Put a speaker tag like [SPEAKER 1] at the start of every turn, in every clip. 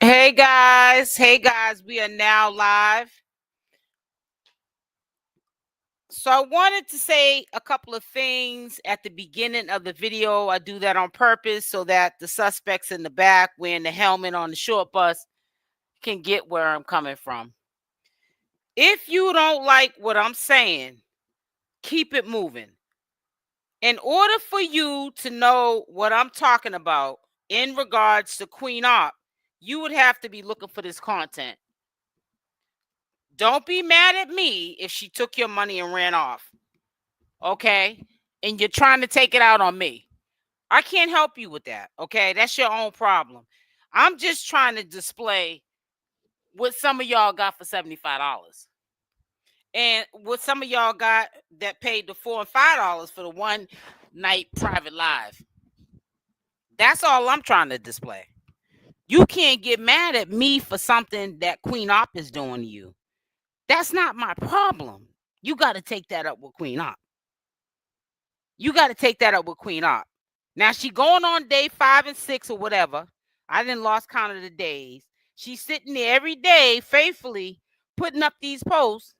[SPEAKER 1] Hey guys, we are now live. So I wanted to say a couple of things at the beginning of the video. I do that on purpose so that the suspects in the back wearing the helmet on the short bus can get where I'm coming from. If you don't like what I'm saying, keep it moving. In order for you to know what I'm talking about in regards to queenopp, you would have to be looking for this content. Don't be mad at me if she took your money and ran off. Okay? And you're trying to take it out on me. I can't help you with that. Okay? That's your own problem. I'm just trying to display what some of y'all got for $75. And what some of y'all got that paid the $4 and $5 for the one night private live. That's all I'm trying to display. You can't get mad at me for something that queenopp is doing to you. That's not my problem. You got to take that up with queenopp. You got to take that up with queenopp. Now she going on day 5 and 6 or whatever. I didn't lost count of the days. She's sitting there every day faithfully putting up these posts.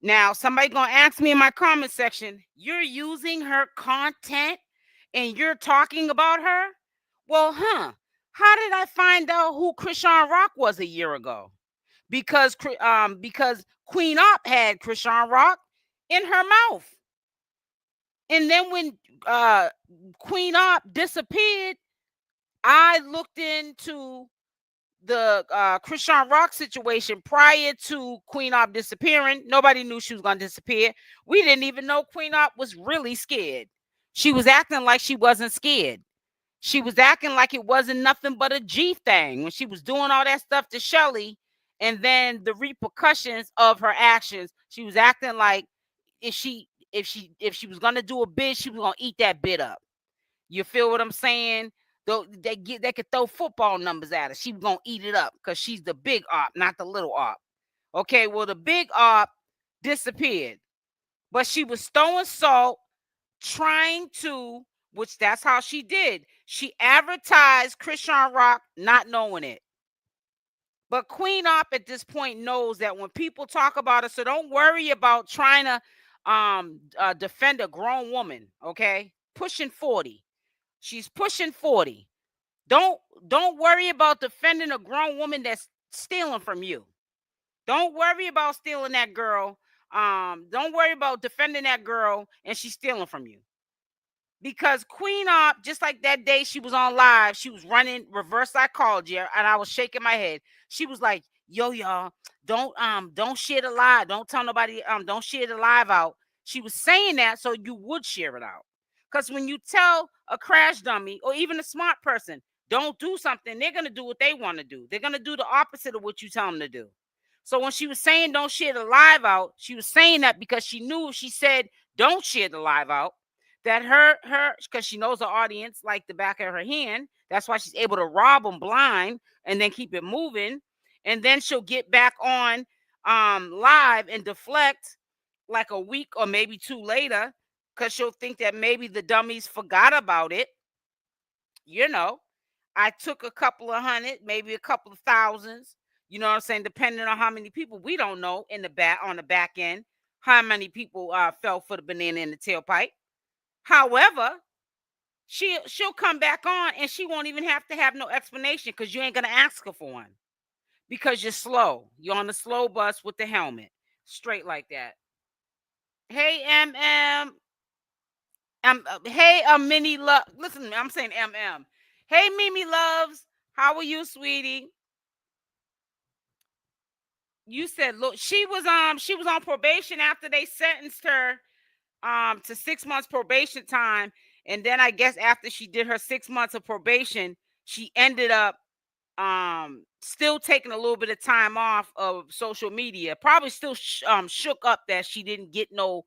[SPEAKER 1] Now somebody gonna ask me in my comment section, you're using her content and you're talking about her? Well, how did I find out who ChrisEanrock was a year ago? Because queenopp had ChrisEanrock in her mouth. And then when queenopp disappeared, I looked into the ChrisEanrock situation prior to queenopp disappearing. Nobody knew she was going to disappear. We didn't even know queenopp was really scared. She was acting like she wasn't scared. She was acting like it wasn't nothing but a G thing when she was doing all that stuff to Chelle, and then the repercussions of her actions. She was acting like if she was gonna do a bid, she was gonna eat that bid up. You feel what I'm saying? Though they could throw football numbers at her. She was gonna eat it up because she's the big op, not the little op. Okay, well the big op disappeared, but she was throwing salt, trying to, which that's how she did. She advertised ChrisEanrock, not knowing it. But queenopp at this point knows that when people talk about her, so don't worry about trying to defend a grown woman. Okay, pushing 40. She's pushing 40. Don't worry about defending a grown woman that's stealing from you. Don't worry about stealing that girl. Don't worry about defending that girl and she's stealing from you. Because queenopp, just like that day she was on live, she was running reverse psychology, and I was shaking my head. She was like, "Yo, y'all, don't share the live. Don't tell nobody. Don't share the live out." She was saying that so you would share it out. Because when you tell a crash dummy or even a smart person, don't do something, they're gonna do what they want to do. They're gonna do the opposite of what you tell them to do. So when she was saying don't share the live out, she was saying that because she knew if she said don't share the live out, that her because she knows the audience like the back of her hand. That's why she's able to rob them blind and then keep it moving. And then she'll get back on live and deflect like a week or maybe 2 later because she'll think that maybe the dummies forgot about it. You know, I took a couple of hundred, maybe a couple of thousands, you know what I'm saying, depending on how many people. We don't know in the back, on the back end, how many people fell for the banana in the tailpipe. However, she'll come back on and she won't even have to have no explanation because you ain't gonna ask her for one because you're slow. You're on the slow bus with the helmet, straight like that. Hey hey Mini Love. Listen to me. I'm saying MM. Hey Mimi Loves. How are you, sweetie? You said look, she was on probation after they sentenced her to 6 months probation time, and then I guess after she did her 6 months of probation, she ended up still taking a little bit of time off of social media. Probably still shook up that she didn't get no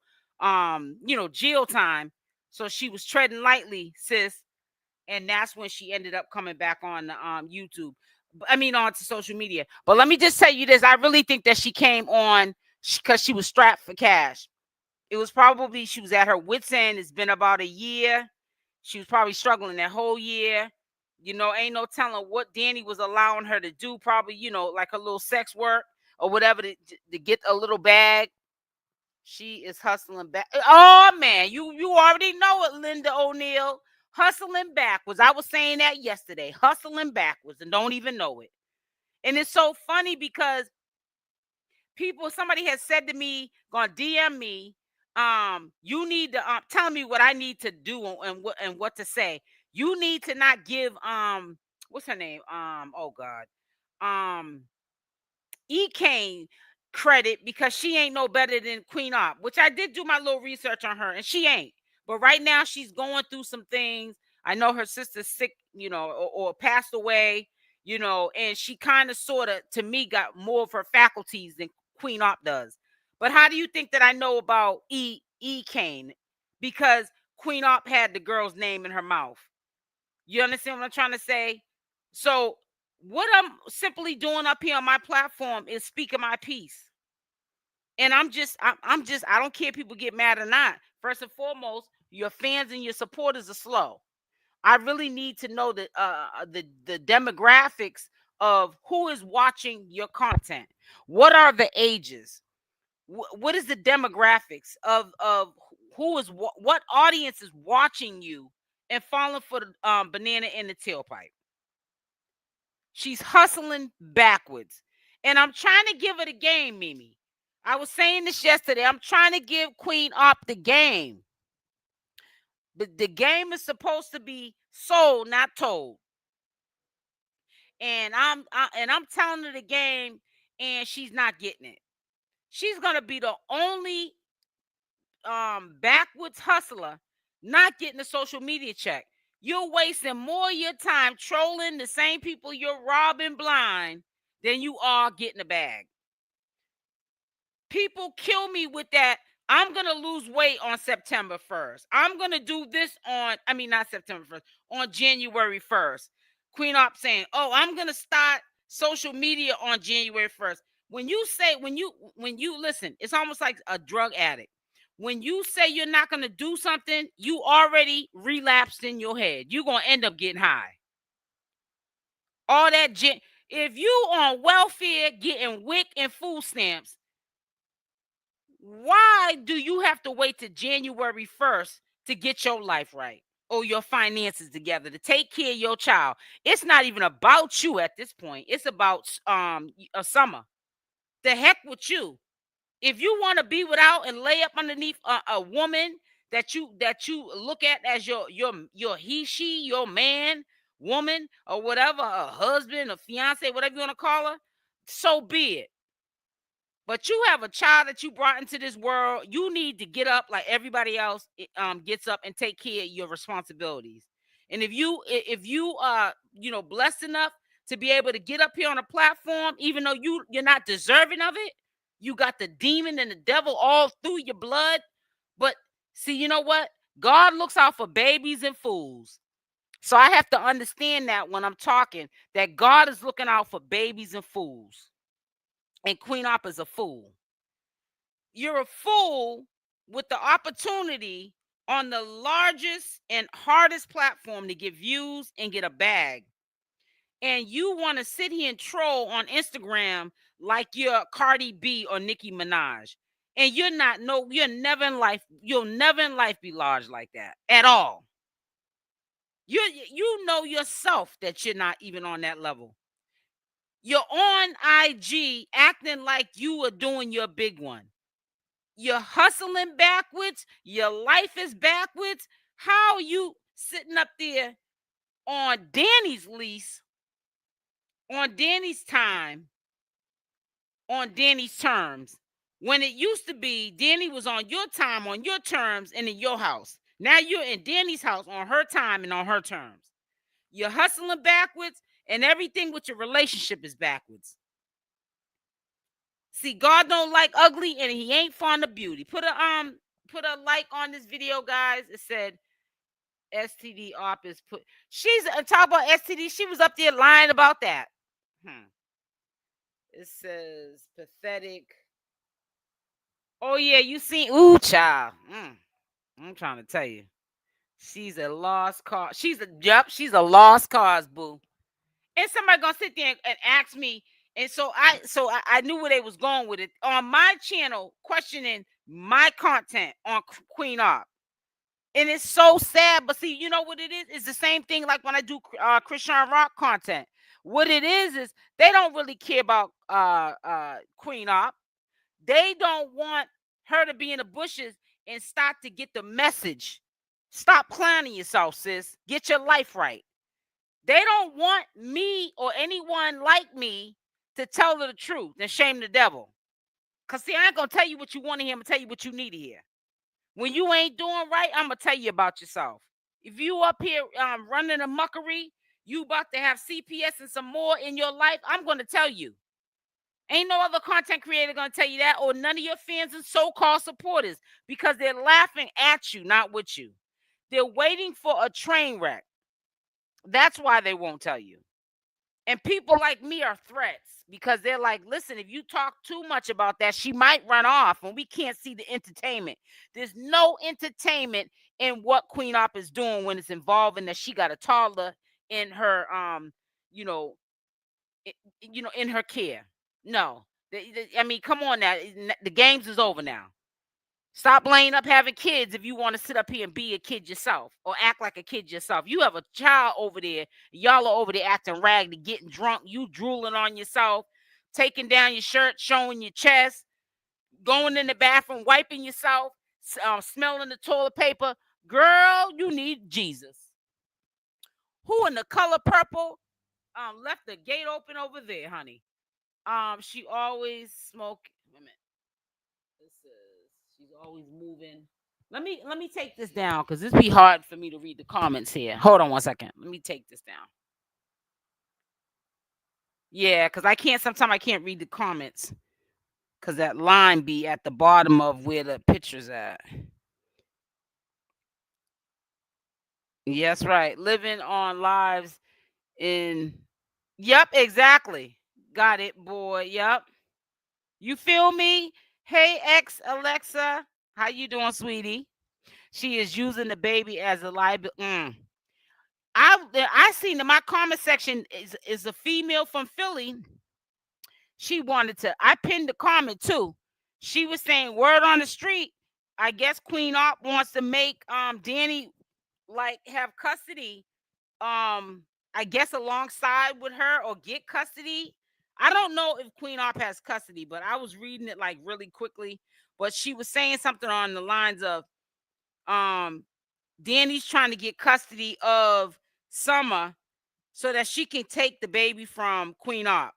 [SPEAKER 1] jail time, so she was treading lightly, sis. And that's when she ended up coming back on the YouTube. I mean, onto social media. But let me just tell you this: I really think that she came on because she was strapped for cash. It was probably she was at her wits' end. It's been about a year. She was probably struggling that whole year. You know, ain't no telling what Dani was allowing her to do. Probably, you know, like a little sex work or whatever to get a little bag. She is hustling back. Oh man, you already know it, Linda O'Neill. Hustling backwards. I was saying that yesterday. Hustling backwards and don't even know it. And it's so funny because somebody has said to me, gonna DM me, you need to tell me what I need to do and what to say. You need to not give what's her name? Oh God. Ekane credit because she ain't no better than queenopp, which I did do my little research on her, and she ain't. But right now she's going through some things. I know her sister's sick, you know, or passed away, you know, and she kind of sort of, to me, got more of her faculties than queenopp does. But how do you think that I know about Ekane? Because queenopp had the girl's name in her mouth. You understand what I'm trying to say? So what I'm simply doing up here on my platform is speaking my piece. And I'm just, I don't care if people get mad or not. First and foremost, your fans and your supporters are slow. I really need to know the demographics of who is watching your content. What are the ages? What is the demographics of who is what audience is watching you and falling for the banana in the tailpipe? She's hustling backwards. And I'm trying to give her the game, Mimi. I was saying this yesterday. I'm trying to give queenopp the game. The game is supposed to be sold, not told. And I'm telling her the game, and she's not getting it. She's gonna be the only backwoods hustler not getting a social media check. You're wasting more of your time trolling the same people you're robbing blind than you are getting a bag. People kill me with that. I'm going to lose weight on September 1st. I'm going to do this not September 1st, on January 1st. queenopp saying, oh, I'm going to start social media on January 1st. When you listen, it's almost like a drug addict. When you say you're not going to do something, you already relapsed in your head. You're going to end up getting high. All that, if you on welfare getting WIC and food stamps, why do you have to wait to January 1st to get your life right or your finances together to take care of your child? It's not even about you at this point. It's about a summer. The heck with you. If you want to be without and lay up underneath a woman that you look at as your he, she, your man, woman, or whatever, a husband, a fiance, whatever you want to call her, so be it. But you have a child that you brought into this world. You need to get up like everybody else gets up and take care of your responsibilities. And if you are blessed enough to be able to get up here on a platform, even though you're not deserving of it, you got the demon and the devil all through your blood. But see, you know what? God looks out for babies and fools. So I have to understand that when I'm talking, that God is looking out for babies and fools. And queenopp is a fool. You're a fool with the opportunity on the largest and hardest platform to get views and get a bag. And you want to sit here and troll on Instagram like you're Cardi B or Nicki Minaj. And you're never in life be large like that at all. You know yourself that you're not even on that level. You're on IG acting like you are doing your big one. You're hustling backwards. Your life is backwards. How are you sitting up there on Dani's lease, on Dani's time, on Dani's terms, when it used to be Dani was on your time, on your terms, and in your house? Now you're in Dani's house on her time and on her terms. You're hustling backwards, and everything with your relationship is backwards. See, God don't like ugly, and he ain't fond of beauty. Put a like on this video, guys. It said STD is put. She's talk about STD. She was up there lying about that. It says pathetic. Oh yeah, you seen? Ooh, child. I'm trying to tell you. She's a lost cause. She's a lost cause, boo. And somebody gonna sit there and ask me, and so I knew where they was going with it on my channel, questioning my content on queenopp. And it's so sad, but see, you know what it is? It's the same thing like when I do chriseanrock content. What it is they don't really care about queenopp. They don't want her to be in the bushes and start to get the message. Stop clowning yourself, sis. Get your life right. They don't want me or anyone like me to tell her the truth and shame the devil. Because, see, I ain't going to tell you what you want to hear. I'm going to tell you what you need to hear. When you ain't doing right, I'm going to tell you about yourself. If you up here running a muckery, you about to have CPS and some more in your life, I'm going to tell you. Ain't no other content creator going to tell you that, or none of your fans and so-called supporters, because they're laughing at you, not with you. They're waiting for a train wreck. That's why they won't tell you. And people like me are threats, because they're like, listen, if you talk too much about that, she might run off and we can't see the entertainment. There's no entertainment in what queenopp is doing when it's involving that she got a toddler in her in her care. No. I mean, come on now. The games is over now. Stop laying up having kids if you want to sit up here and be a kid yourself or act like a kid yourself. You have a child over there. Y'all are over there acting raggedy, getting drunk. You drooling on yourself, taking down your shirt, showing your chest, going in the bathroom, wiping yourself, smelling the toilet paper. Girl, you need Jesus. Who in the color purple left the gate open over there, honey? She always smoke. Wait a minute. She's always moving. Let me take this down because this be hard for me to read the comments here. Hold on 1 second. Let me take this down. Yeah, because sometimes I can't read the comments because that line be at the bottom of where the picture's at. Yes, right. Living on lives in. Yep, exactly. Got it, boy. Yep. You feel me? Hey, Alexa. How you doing, sweetie? She is using the baby as a liability. I seen in my comment section is a female from Philly. She wanted to. I pinned the comment too. She was saying, word on the street. I guess queenopp wants to make Dani like have custody. I guess alongside with her or get custody. I don't know if queenopp has custody, but I was reading it like really quickly. But she was saying something on the lines of Dani's trying to get custody of Summer so that she can take the baby from queenopp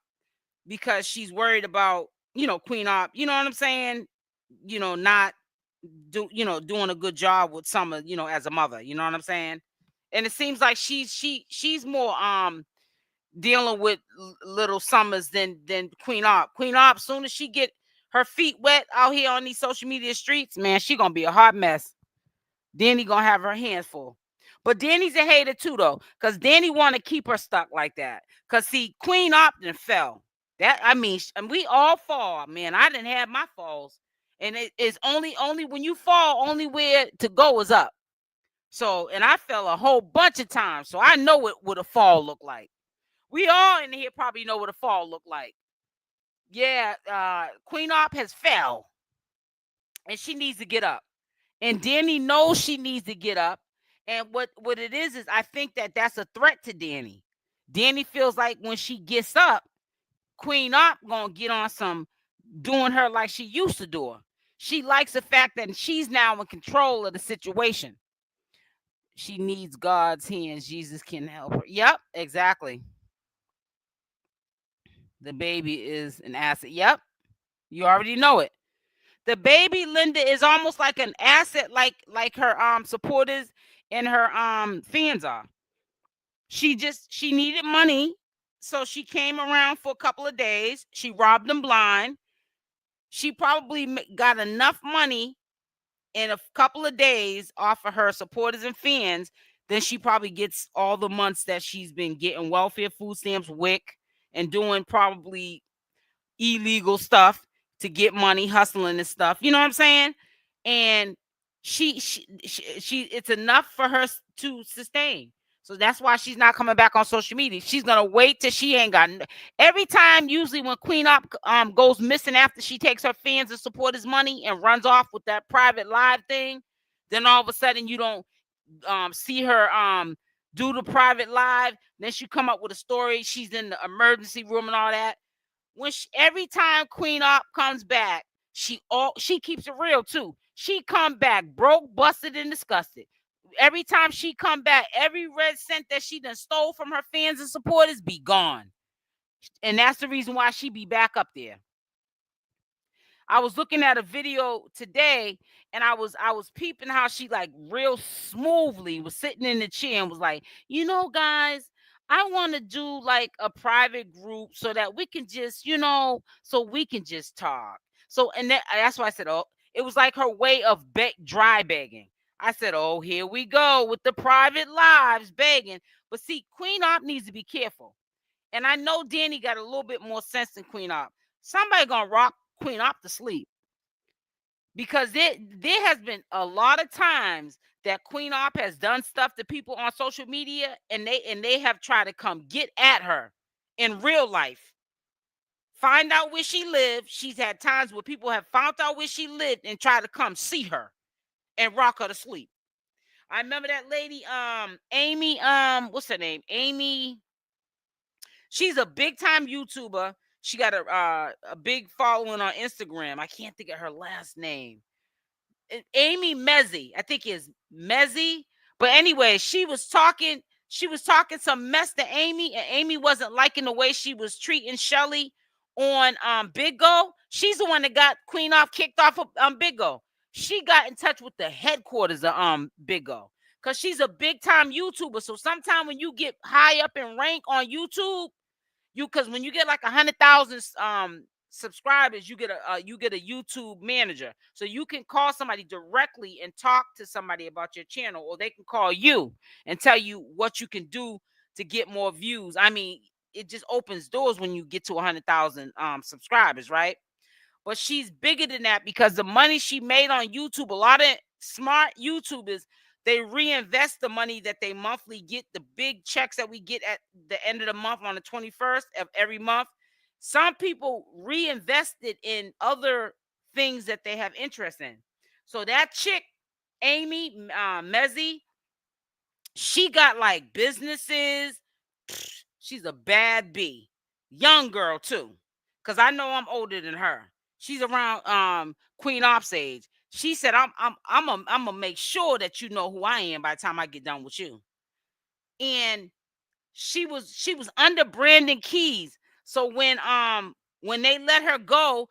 [SPEAKER 1] because she's worried about, queenopp, you know what I'm saying? Not doing a good job with Summer, as a mother, you know what I'm saying? And it seems like she's more dealing with little Summers than queenopp. Queenopp, soon as she get her feet wet out here on these social media streets, man, she gonna be a hot mess. Dani gonna have her hands full. But Dani's a hater too, though, because Dani want to keep her stuck like that. Because see, queenopp then fell. And we all fall, man. I didn't have my falls, and it is only when you fall, only where to go is up. So, and I fell a whole bunch of times, so I know what a fall look like. We all in here probably know what a fall look like. Yeah, queenopp has fell, and she needs to get up. And Dani knows she needs to get up. And what it is I think that's a threat to Dani. Dani feels like when she gets up, queenopp gonna get on some doing her like she used to do her. She likes the fact that she's now in control of the situation. She needs God's hands. Jesus can help her. Yep, exactly. The baby is an asset. Yep, you already know it. The baby Linda is almost like an asset, like her supporters and her fans are. She needed money, so she came around for a couple of days. She robbed them blind. She probably got enough money in a couple of days off of her supporters and fans. Then she probably gets all the months that she's been getting welfare, food stamps, WIC, and doing probably illegal stuff to get money, hustling and stuff. You know what I'm saying? And she it's enough for her to sustain. So that's why she's not coming back on social media. She's gonna wait till she ain't got every time. Usually when queenopp goes missing after she takes her fans and supporters money and runs off with that private live thing, then all of a sudden you don't see her do the private live. Then she come up with a story. She's in the emergency room and all that. Every time queenopp comes back, she keeps it real too. She come back broke, busted, and disgusted. Every time she come back, every red cent that she done stole from her fans and supporters be gone. And that's the reason why she be back up there. I was looking at a video today and I was peeping how she like real smoothly was sitting in the chair and was like, guys, I want to do like a private group so that we can just, so we can just talk. So, and that's why I said, oh, it was like her way of dry begging. I said, oh, here we go with the private lives begging. But see, queenopp needs to be careful. And I know Dani got a little bit more sense than queenopp. Somebody gonna rock queenopp to sleep, because there has been a lot of times that queenopp has done stuff to people on social media, and they have tried to come get at her in real life, find out where she lived. She's had times where people have found out where she lived and tried to come see her and rock her to sleep. I remember that lady, Amy, what's her name? Amy. She's a big time YouTuber. She got a big following on Instagram. I can't think of her last name. Amy 𝗪𝗧𝗖𝗛, I think is 𝗪𝗪𝗧𝗪. But anyway, she was talking some mess to Amy, and Amy wasn't liking the way she was treating Chelle on bigo. She's the one that got queenopp kicked off of bigo. She got in touch with the headquarters of bigo, because she's a big time YouTuber. So sometimes when you get high up in rank on YouTube, because when you get like 100,000 subscribers, you get a YouTube manager, so you can call somebody directly and talk to somebody about your channel, or they can call you and tell you what you can do to get more views. I mean, it just opens doors when you get to 100,000 subscribers, right? But she's bigger than that, because the money she made on YouTube, a lot of smart YouTubers, they reinvest the money that they monthly get, the big checks that we get at the end of the month on the 21st of every month. Some people reinvest it in other things that they have interest in. So that chick, Amy 𝗪𝗪𝗧𝗪, she got like businesses. She's a bad bee. Young girl too, because I know I'm older than her. She's around queenopp's age. She said, I'm gonna make sure that you know who I am by the time I get done with you. And she was under Brandon Keys. So when they let her go,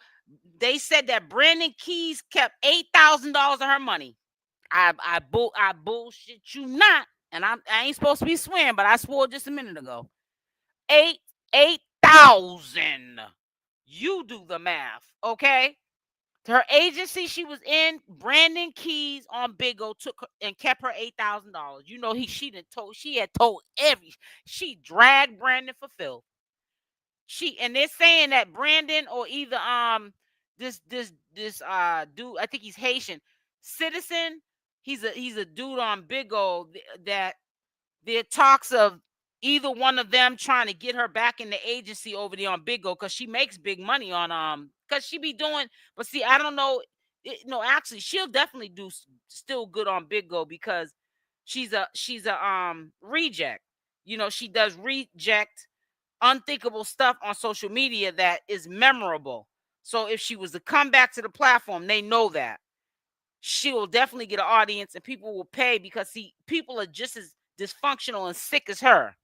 [SPEAKER 1] they said that Brandon Keys kept $8,000 of her money. I bullshit you not, and I ain't supposed to be swearing, but I swore just a minute ago. 8,000. You do the math, okay? Her agency she was in, Brandon Keys on bigo, took her and kept her $8,000. You know, she had told she dragged Brandon for filth. And they're saying that Brandon, or either this dude, I think he's Haitian citizen. He's a dude on bigo that there are talks of either one of them trying to get her back in the agency over there on bigo, because she makes big money on because she be doing. But see, I don't know. No, actually, she'll definitely do still good on bigo, because she's a reject. You know, she does reject unthinkable stuff on social media that is memorable. So if she was to come back to the platform, they know that she will definitely get an audience, and people will pay, because see, people are just as dysfunctional and sick as her.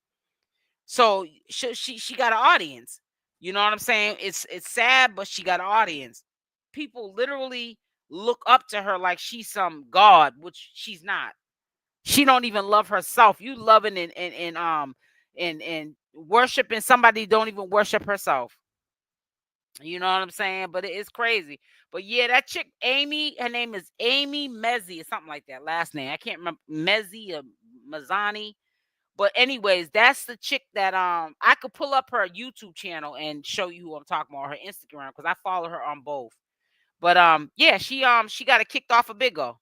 [SPEAKER 1] So she got an audience. You know what I'm saying? It's sad, but she got an audience. People literally look up to her like she's some god, which she's not. She don't even love herself. You loving and worshiping somebody don't even worship herself. You know what I'm saying? But it's crazy. But yeah, that chick, Amy, her name is Amy 𝗪𝗪𝗧𝗪 or something like that. Last name, I can't remember, 𝗪𝗪𝗧𝗪 or 𝗪𝗪𝗧𝗪. But anyways, that's the chick that I could pull up her YouTube channel and show you who I'm talking about, her Instagram, because I follow her on both. But yeah, she got it kicked off of bigo.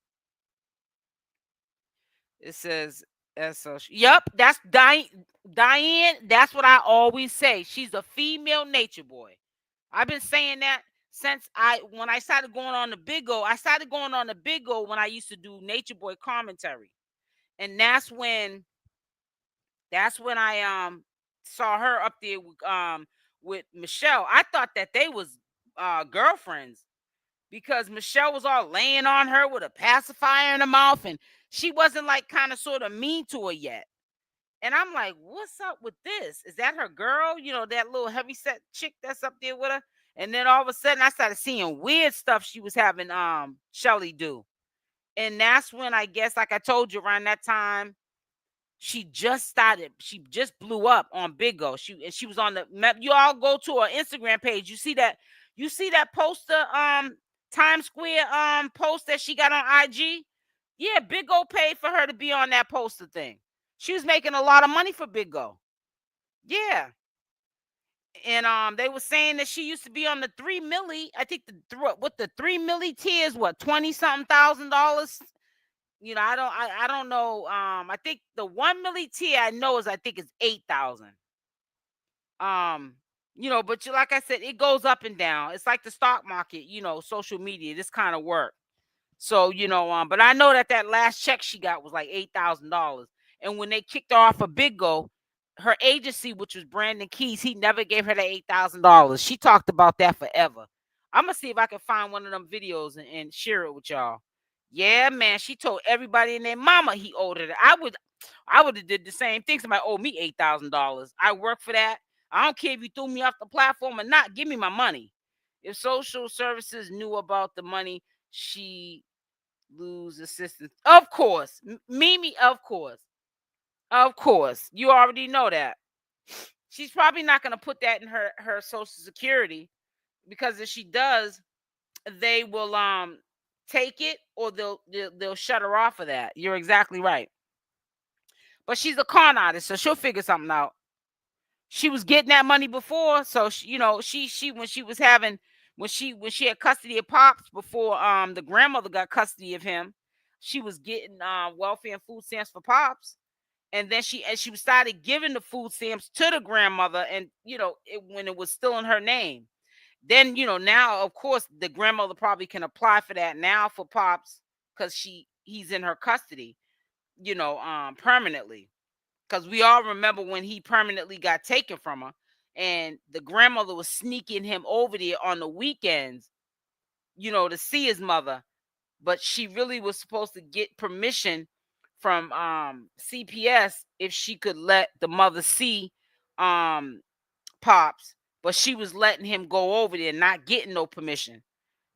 [SPEAKER 1] It says Yep, that's Diane. That's what I always say. She's a female nature boy. I've been saying that since when I started going on the bigo. I started going on the bigo when I used to do nature boy commentary. And that's when I saw her up there with Michelle. I thought that they was girlfriends because Michelle was all laying on her with a pacifier in her mouth, and she wasn't like kind of sort of mean to her yet. And I'm like, what's up with this? Is that her girl? That little heavy set chick that's up there with her. And then all of a sudden I started seeing weird stuff she was having Chelle do. And that's when I guess, like I told you, around that time, she just blew up on Bigo. She was on the map. You all go to her Instagram page. You see that poster, Times Square post that she got on IG. Yeah, Bigo paid for her to be on that poster thing. She was making a lot of money for Bigo. Yeah. And they were saying that she used to be on the 3 milli. I think the 3 milli tiers, what, 20 something $1,000. I don't know. I think the 1 milli tier I know I think is 8,000. But like I said, it goes up and down. It's like the stock market, social media, this kind of work. So, but I know that last check she got was like $8,000. And when they kicked her off a Bigo, her agency, which was Brandon Keys, he never gave her the $8,000. She talked about that forever. I'm gonna see if I can find one of them videos and share it with y'all. Yeah, man, she told everybody and their mama he owed her. I would have did the same thing. Somebody owed me $8,000. I work for that. I don't care if you threw me off the platform or not. Give me my money. If social services knew about the money, she lose assistance. Of course, Mimi. Of course. You already know that. She's probably not going to put that in her social security, because if she does, they will take it, or they'll shut her off of that. You're exactly right. But she's a con artist, so she'll figure something out. She was getting that money before, so she when she was having when she had custody of Pops before the grandmother got custody of him, she was getting welfare and food stamps for Pops. And then she started giving the food stamps to the grandmother, and when it was still in her name. Then now, of course, the grandmother probably can apply for that now for Pops, because he's in her custody, permanently. Because we all remember when he permanently got taken from her, and the grandmother was sneaking him over there on the weekends, to see his mother. But she really was supposed to get permission from CPS if she could let the mother see Pops, but she was letting him go over there, not getting no permission.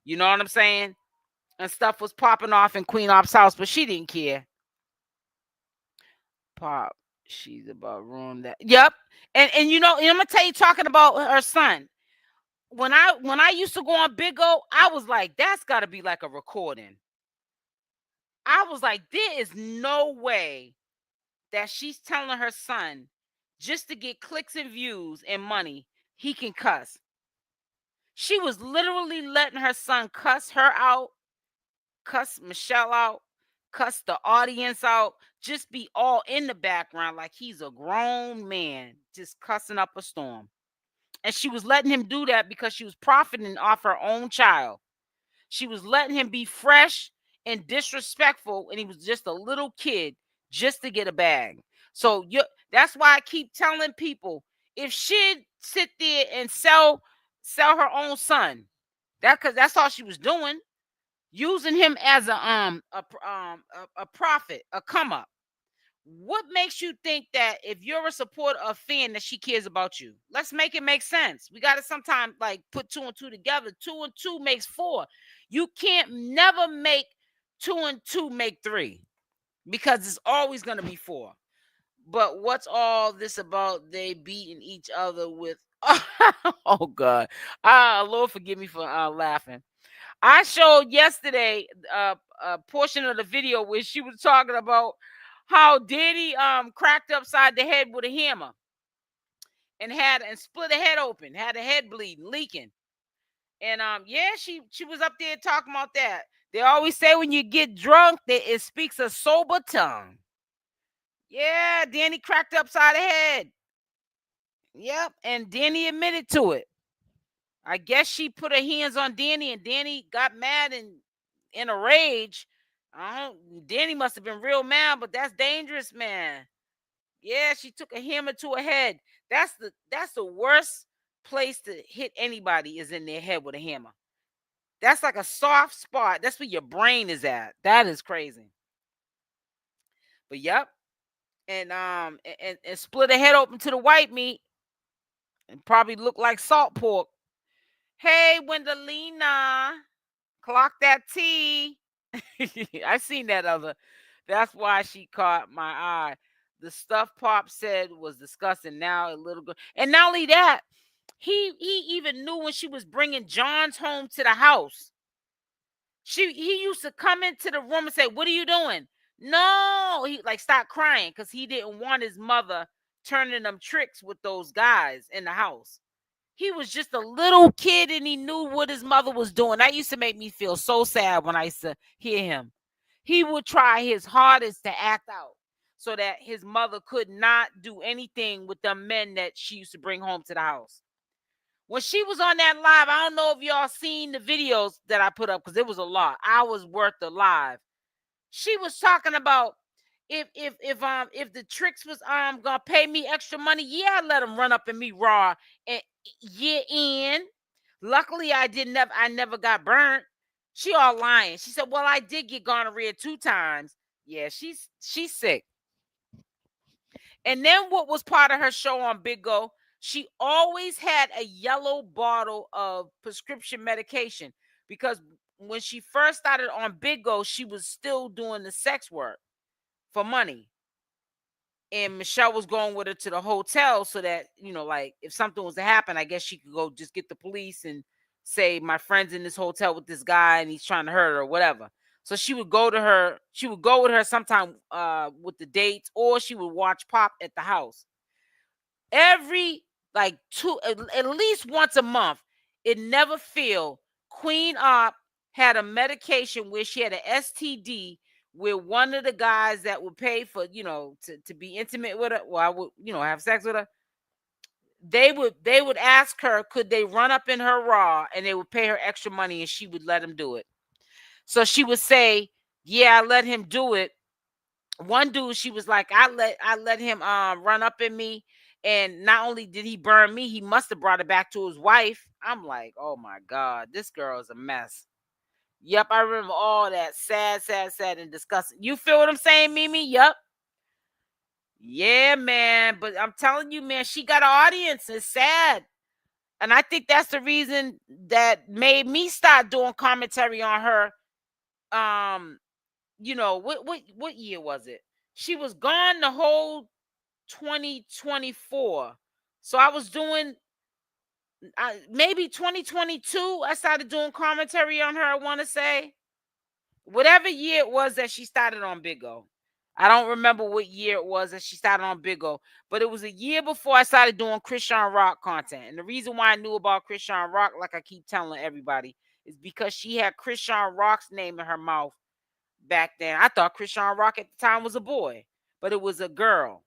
[SPEAKER 1] You know what I'm saying? And stuff was popping off in queenopp's house, but she didn't care. Pop, she's about ruin that. Yep. And and I'm gonna tell you, talking about her son. When I used to go on Bigo, I was like, that's got to be like a recording. I was like, there is no way that she's telling her son, just to get clicks and views and money, he can cuss. She was literally letting her son cuss her out, cuss Michelle out, cuss the audience out, just be all in the background like he's a grown man, just cussing up a storm. And she was letting him do that because she was profiting off her own child. She was letting him be fresh and disrespectful, and he was just a little kid, just to get a bag. So that's why I keep telling people, if she'd sit there and sell her own son, because that's all she was doing, using him as a profit, a come up. What makes you think that if you're a supporter of fan, that she cares about you? Let's make it make sense. We got to sometimes like put two and two together. 2 and 2 makes 4. You can't never make 2 and 2 make 3, because it's always going to be 4. But what's all this about? They beating each other with oh God. Lord forgive me for laughing. I showed yesterday a portion of the video where she was talking about how Dani cracked upside the head with a hammer and split the head open, had a head bleeding, leaking. And yeah, she was up there talking about that. They always say when you get drunk that it speaks a sober tongue. Yeah, Danny cracked upside the head. Yep, and Danny admitted to it. I guess she put her hands on Danny, and Danny got mad and in a rage. Danny must have been real mad, but that's dangerous, man. Yeah, she took a hammer to her head. That's the worst place to hit anybody is in their head with a hammer. That's like a soft spot. That's where your brain is at. That is crazy. But yep, and split her head open to the white meat and probably look like salt pork. Hey, Wendelina, clock that T. I seen that other. That's why she caught my eye. The stuff Pop said was disgusting. Now a little good, and not only that, he even knew when she was bringing John's home to the house. He used to come into the room and say, "What are you doing?" No, he like stopped crying because he didn't want his mother turning them tricks with those guys in the house. He was just a little kid and he knew what his mother was doing. That used to make me feel so sad when I used to hear him. He would try his hardest to act out so that his mother could not do anything with the men that she used to bring home to the house. When she was on that live, I don't know if y'all seen the videos that I put up because it was a lot. Hours worth of live. She was talking about if the tricks was gonna pay me extra money, yeah, I let them run up in me raw and year in. Luckily, I never got burnt. She all lying. She said, "Well, I did get gonorrhea 2 times." Yeah, she's sick. And then what was part of her show on Bigo? She always had a yellow bottle of prescription medication because when she first started on Bigo, she was still doing the sex work for money. And Michelle was going with her to the hotel so that, like if something was to happen, I guess she could go just get the police and say, my friend's in this hotel with this guy and he's trying to hurt her or whatever. So she would go with her sometime with the dates, or she would watch Pop at the house. Every like at least once a month, it never failed. queenopp had a medication where she had an STD where one of the guys that would pay for, to be intimate with her, well, I would, have sex with her. They would ask her, could they run up in her raw, and they would pay her extra money and she would let them do it. So she would say, yeah, I let him do it. One dude, she was like, I let him run up in me, and not only did he burn me, he must have brought it back to his wife. I'm like, oh my God, this girl is a mess. Yep, I remember all that. Sad, sad, sad, and disgusting. You feel what I'm saying, Mimi? Yep. Yeah, man. But I'm telling you, man, she got an audience. It's sad. And I think that's the reason that made me start doing commentary on her. What year was it? She was gone the whole 2024. So I was doing maybe 2022. I started doing commentary on her, I want to say. Whatever year it was that she started on Bigo. I don't remember what year it was that she started on Bigo, but it was a year before I started doing Chrisean Rock content. And the reason why I knew about Chrisean Rock, like I keep telling everybody, is because she had Chrisean Rock's name in her mouth back then. I thought Chrisean Rock at the time was a boy, but it was a girl.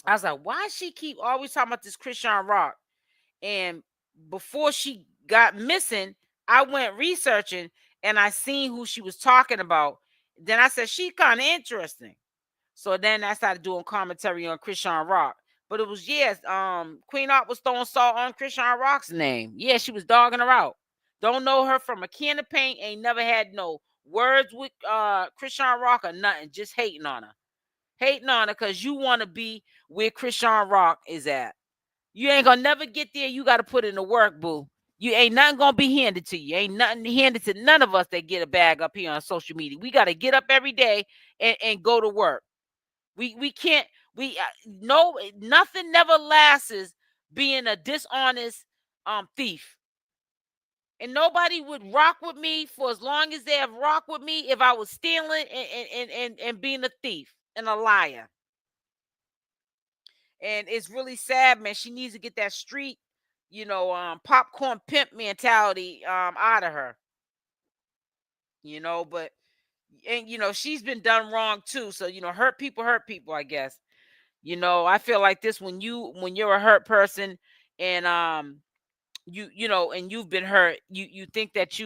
[SPEAKER 1] I was like, why she keep always talking about this Chrisean Rock? And before she got missing, I went researching and I seen who she was talking about. Then I said, she kind of interesting. So then I started doing commentary on Chrisean Rock. But it was, yes, queenopp was throwing salt on Chrisean Rock's name. Yeah, she was dogging her out. Don't know her from a can of paint. Ain't never had no words with Chrisean Rock or nothing. Just hating on her. Hating on her because you want to be where Chrisean Rock is at. You ain't gonna never get there. You got to put in the work, boo. You ain't nothing gonna be handed to you. Ain't nothing handed to none of us that get a bag up here on social media. We got to get up every day and go to work. We can't. No, nothing never lasts being a dishonest thief. And nobody would rock with me for as long as they have rocked with me if I was stealing and being a thief and a liar. And it's really sad, man. She needs to get that street, popcorn pimp mentality out of her. But And she's been done wrong too. So hurt people, I guess. I feel like this when you're a hurt person, and and you've been hurt, you think that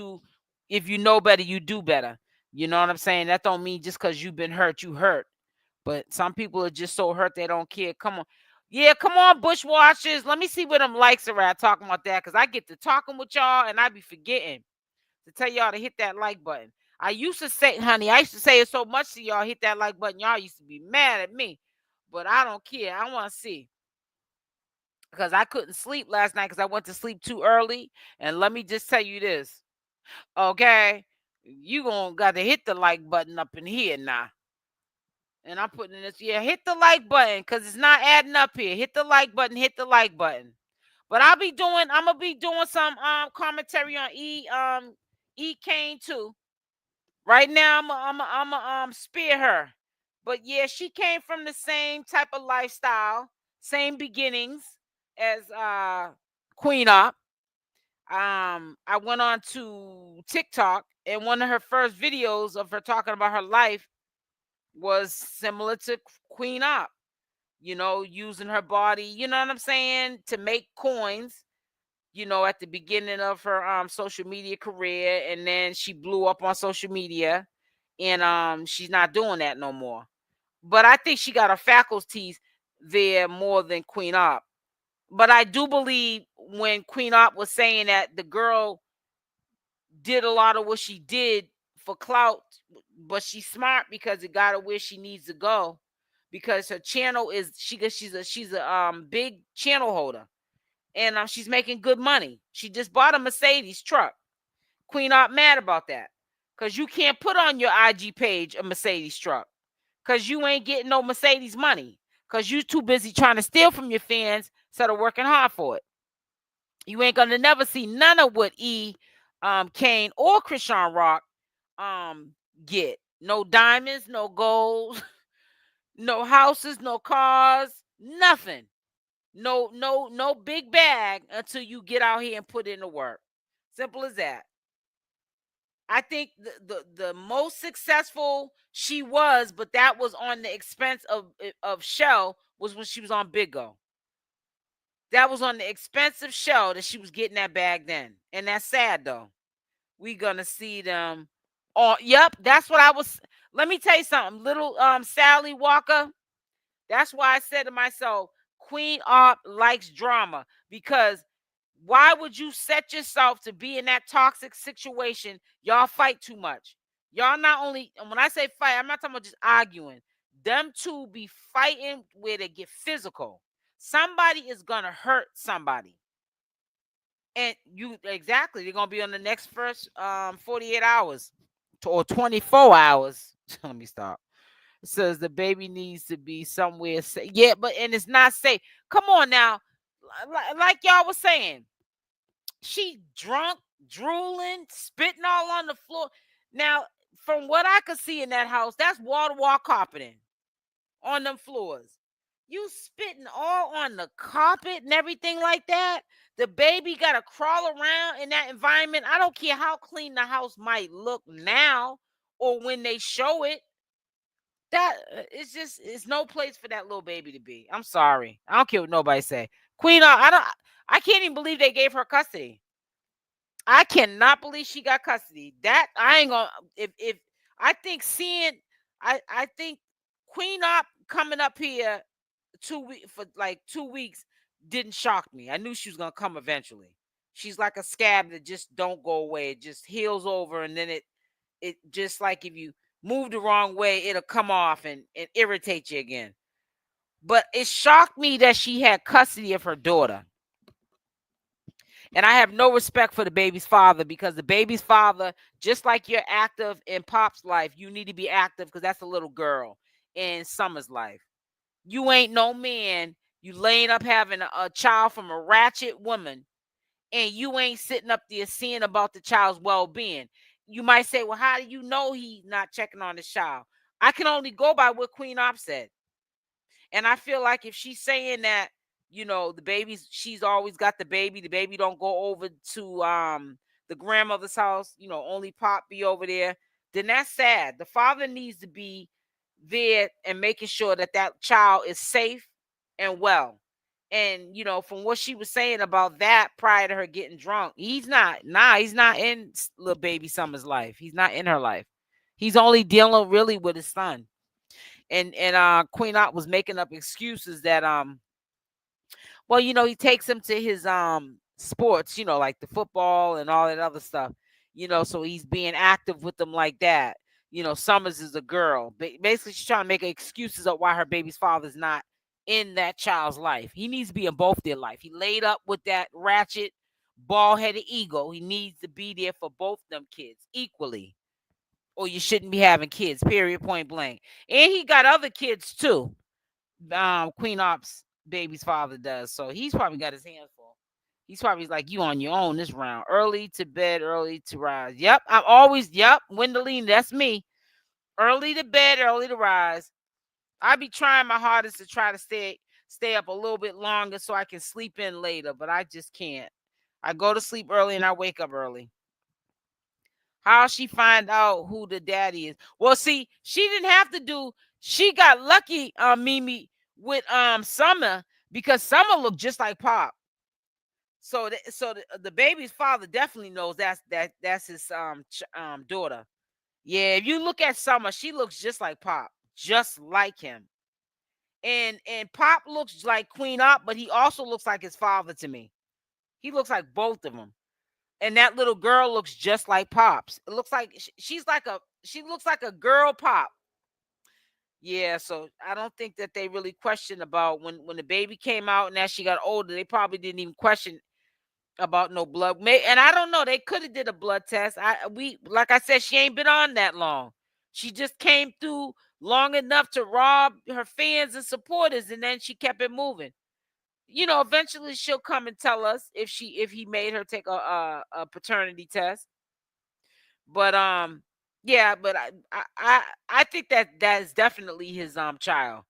[SPEAKER 1] if you know better, you do better. You know what I'm saying? That don't mean just because you've been hurt, you hurt. But some people are just so hurt they don't care. Come on. Yeah, come on, bushwashers. Let me see where them likes are at talking about that. Cause I get to talking with y'all and I be forgetting to tell y'all to hit that like button. I used to say, honey, I used to say it so much to y'all, hit that like button. Y'all used to be mad at me. But I don't care. I want to see. Because I couldn't sleep last night because I went to sleep too early. And let me just tell you this. Okay. You gonna got to hit the like button up in here now. And I'm putting in this. Yeah, hit the like button because it's not adding up here. Hit the like button. Hit the like button. But I'm gonna be doing some commentary on Ekane too. Right now, I'm spear her. But yeah, she came from the same type of lifestyle, same beginnings as queenopp. I went on to TikTok, and one of her first videos of her talking about her life was similar to queenopp. Using her body, you know what I'm saying, to make coins. At the beginning of her social media career, and then she blew up on social media, and she's not doing that no more. But I think she got her faculties there more than queenopp. But I do believe when queenopp was saying that the girl did a lot of what she did for clout, but she's smart because it got her where she needs to go. Because her channel is she's a big channel holder, and she's making good money. She just bought a Mercedes truck. queenopp mad about that because you can't put on your IG page a Mercedes truck because you ain't getting no Mercedes money because you too busy trying to steal from your fans instead of working hard for it. You ain't gonna never see none of what Kane or ChriseanRock get. No diamonds, no gold, no houses, no cars, nothing. No big bag until you get out here and put in the work. Simple as that. I think the most successful she was, but that was on the expense of Chelle, was when she was on Bigo. That was on the expensive Chelle that she was getting that bag then. And that's sad though. We gonna see them. Oh, yep, that's what I was. Let me tell you something. Little Sally Walker. That's why I said to myself, queenopp likes drama, because why would you set yourself to be in that toxic situation? Y'all fight too much. Y'all not only, and when I say fight, I'm not talking about just arguing. Them two be fighting where they get physical. Somebody is gonna hurt somebody. And you exactly, they're gonna be on the next first 48 hours or 24 hours. Let me stop. It says the baby needs to be somewhere safe. Yeah, but and it's not safe. Come on now. Like y'all was saying, she drunk, drooling, spitting all on the floor. Now, from what I could see in that house, that's wall-to-wall carpeting on them floors. You spitting all on the carpet and everything like that. The baby got to crawl around in that environment. I don't care how clean the house might look now or when they show it. That it's no place for that little baby to be. I'm sorry. I don't care what nobody say. I can't even believe they gave her custody. I cannot believe she got custody. That I ain't gonna. If I think seeing, I think queenopp coming up here 2 weeks for like 2 weeks didn't shock me. I knew she was gonna come eventually. She's like a scab that just don't go away. It just heals over, and then it just like if you move the wrong way, it'll come off and irritate you again. But it shocked me that she had custody of her daughter. And I have no respect for the baby's father, because the baby's father, just like you're active in Pop's life, you need to be active because that's a little girl in Summer's life. You ain't no man. You laying up having a child from a ratchet woman, and you ain't sitting up there seeing about the child's well-being. You might say, well, how do you know he's not checking on the child? I can only go by what queenopp said. And I feel like if she's saying that, the baby's, she's always got the baby don't go over to the grandmother's house, only Pop be over there. then that's sad. The father needs to be there and making sure that that child is safe and well. And from what she was saying about that prior to her getting drunk, he's not in little baby Summer's life. He's not in her life. He's only dealing really with his son. And queenopp was making up excuses that well, he takes him to his sports, like the football and all that other stuff. So he's being active with them like that. Summers is a girl. Basically, she's trying to make excuses of why her baby's father's not in that child's life. He needs to be in both their life. He laid up with that ratchet, bald-headed ego. He needs to be there for both them kids equally. Or you shouldn't be having kids, period, point blank. And he got other kids too. Queenopp's baby's father does. So he's probably got his hands full. He's probably like, you on your own this round. Early to bed, early to rise. Yep, I'm always, Wendelene, that's me. Early to bed, early to rise. I be trying my hardest to try to stay up a little bit longer so I can sleep in later, but I just can't. I go to sleep early and I wake up early. How she find out who the daddy is? Well, see, she didn't have to do. She got lucky, Mimi, with Summer, because Summer looked just like Pop. So the baby's father definitely knows that's his daughter. Yeah, if you look at Summer, she looks just like Pop, just like him. And Pop looks like queenopp, but he also looks like his father to me. He looks like both of them. And that little girl looks just like Pops. It looks like she looks like a girl Pop. Yeah, so I don't think that they really questioned about when the baby came out, and as she got older, they probably didn't even question about no blood. And I don't know, they could have did a blood test. Like I said, she ain't been on that long. She just came through long enough to rob her fans and supporters, and then she kept it moving. Eventually she'll come and tell us if he made her take a paternity test. But yeah, but I think that is definitely his child.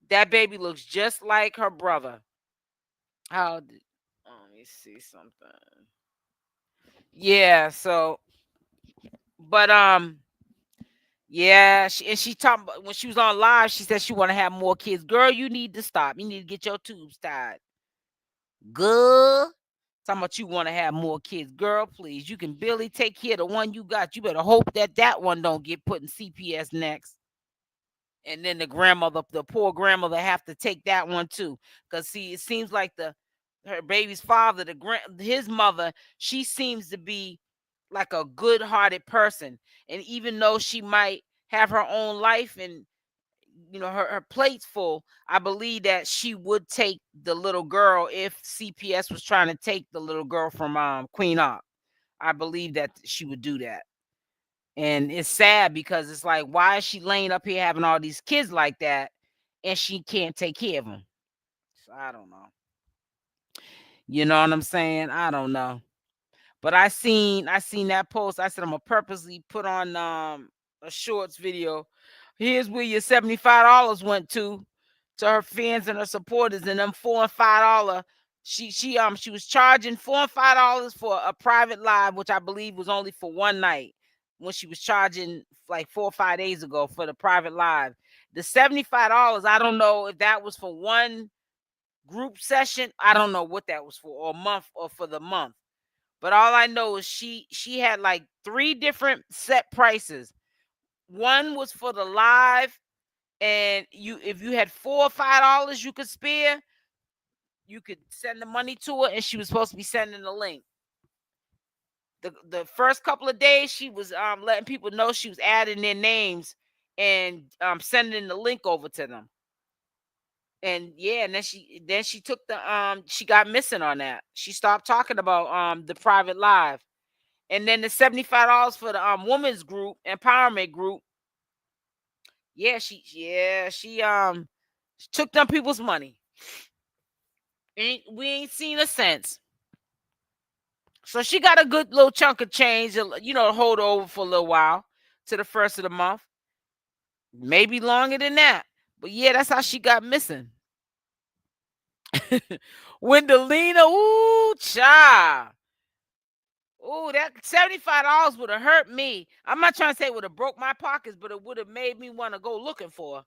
[SPEAKER 1] That baby looks just like her brother. Let me see something. Yeah, so but yeah, she talking about when she was on live, she said she want to have more kids. Girl, you need to stop. You need to get your tubes tied. Good. Talking about you want to have more kids. Girl, please. You can barely take care of the one you got. You better hope that one don't get put in CPS next. And then the poor grandmother have to take that one too. Because see, it seems like her baby's father, his mother, she seems to be like a good-hearted person. And even though she might have her own life and her plate's full, I believe that she would take the little girl if CPS was trying to take the little girl from queenopp. I believe that she would do that. And it's sad because it's like, why is she laying up here having all these kids like that and she can't take care of them? So I don't know. You know what I'm saying? I don't know. But I seen that post. I said I'm gonna purposely put on a shorts video. Here's where your $75 went to her fans and her supporters, and them $4 and $5. She was charging $4 and $5 for a private live, which I believe was only for one night. When she was charging like 4 or 5 days ago for the private live, the $75, I don't know if that was for one group session. I don't know what that was for, or a month, or for the month. But all I know is she had like 3 different set prices. One was for the live, and if you had $4 or $5 you could spare, you could send the money to her, and she was supposed to be sending the link. The first couple of days, she was letting people know she was adding their names and sending the link over to them. And yeah, and then she took she got missing on that. She stopped talking about the private live. And then the $75 for the women's group, empowerment group. Yeah, she took them people's money. We ain't seen a since. So she got a good little chunk of change, to hold over for a little while to the first of the month. Maybe longer than that. But yeah, that's how she got missing. Wendelina, ooh, cha. Ooh, that $75 would have hurt me. I'm not trying to say it would have broke my pockets, but it would have made me want to go looking for her.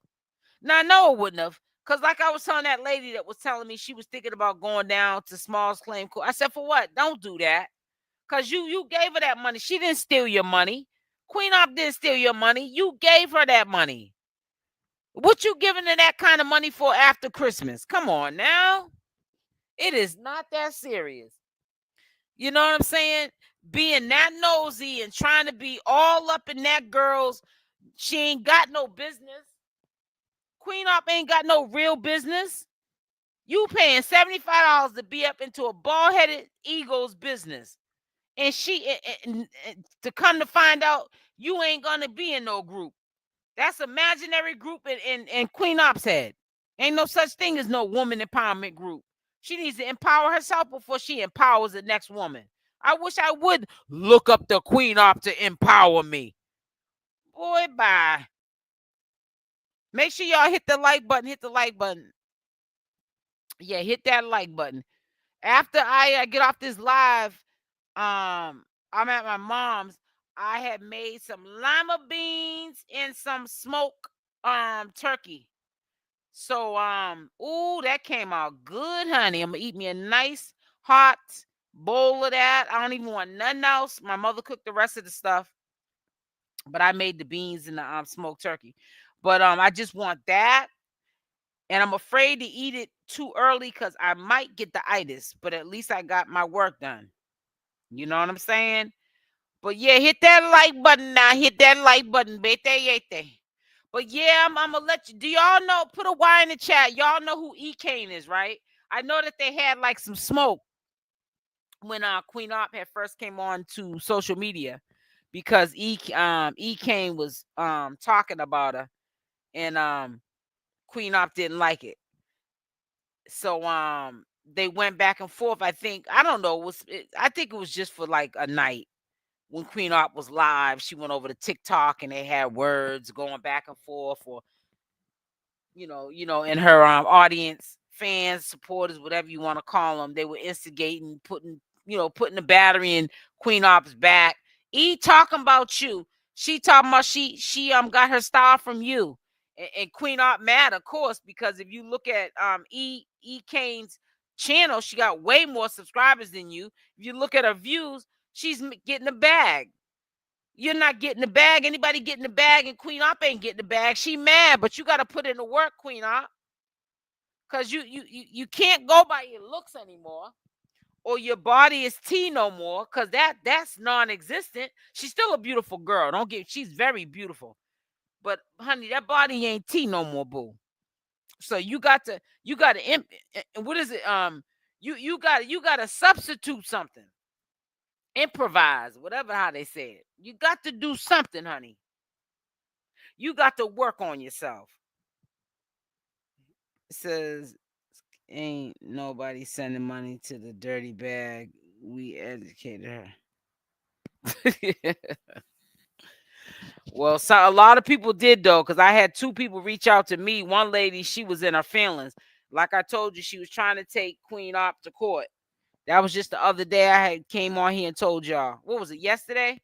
[SPEAKER 1] Now, no, it wouldn't have. Because like I was telling that lady that was telling me she was thinking about going down to Smalls Claim Court. I said, for what? Don't do that. Because you gave her that money. She didn't steal your money. Queenopp didn't steal your money. You gave her that money. What you giving her that kind of money for after Christmas? Come on now. It is not that serious. You know what I'm saying? Being that nosy and trying to be all up in that girl's, she ain't got no business. Queenopp ain't got no real business. You paying $75 to be up into a bald-headed ego's business. And and to come to find out you ain't gonna be in no group. That's imaginary group in Queenopp's head. Ain't no such thing as no woman empowerment group. She needs to empower herself before she empowers the next woman. I wish I would look up the Queenopp to empower me. Boy, bye. Make sure y'all hit the like button. Hit the like button. Yeah, hit that like button. After I get off this live, I'm at my mom's. I had made some lima beans and some smoked turkey. So ooh, that came out good, honey. I'm gonna eat me a nice hot bowl of that. I don't even want nothing else. My mother cooked the rest of the stuff, but I made the beans and the smoked turkey. But I just want that, and I'm afraid to eat it too early because I might get the itis. But at least I got my work done. You know what I'm saying? But yeah, hit that like button now. Hit that like button, bete. But yeah, I'm gonna let you. Do y'all know? Put a Y in the chat. Y'all know who Ekane is, right? I know that they had like some smoke when Queenopp had first came on to social media because Ekane was talking about her, and Queenopp didn't like it. So they went back and forth. I think I don't know. I think it was just for like a night. When Queenopp was live, she went over to TikTok and they had words going back and forth, or in her audience, fans, supporters, whatever you want to call them, they were instigating, putting the battery in Queenopp's back. Talking about you. She talking about she got her style from you. And Queenopp mad, of course, because if you look at Kane's channel, she got way more subscribers than you. If you look at her views, she's getting a bag. You're not getting the bag. Anybody getting the bag, and Queenopp ain't getting the bag. She mad, but you got to put in the work, Queenopp, because you can't go by your looks anymore, or your body is T no more, because that's non-existent. She's still a beautiful girl. She's very beautiful, but honey, that body ain't T no more, boo. So you got to what is it? You got to substitute something. Improvise, whatever how they say it. You got to do something, honey. You got to work on yourself. It says, ain't nobody sending money to the dirty bag. We educated her. Well, so a lot of people did, though, because I had two people reach out to me. One lady, she was in her feelings. Like I told you, she was trying to take Queenopp to court. That was just the other day. I had came on here and told y'all. What was it, yesterday?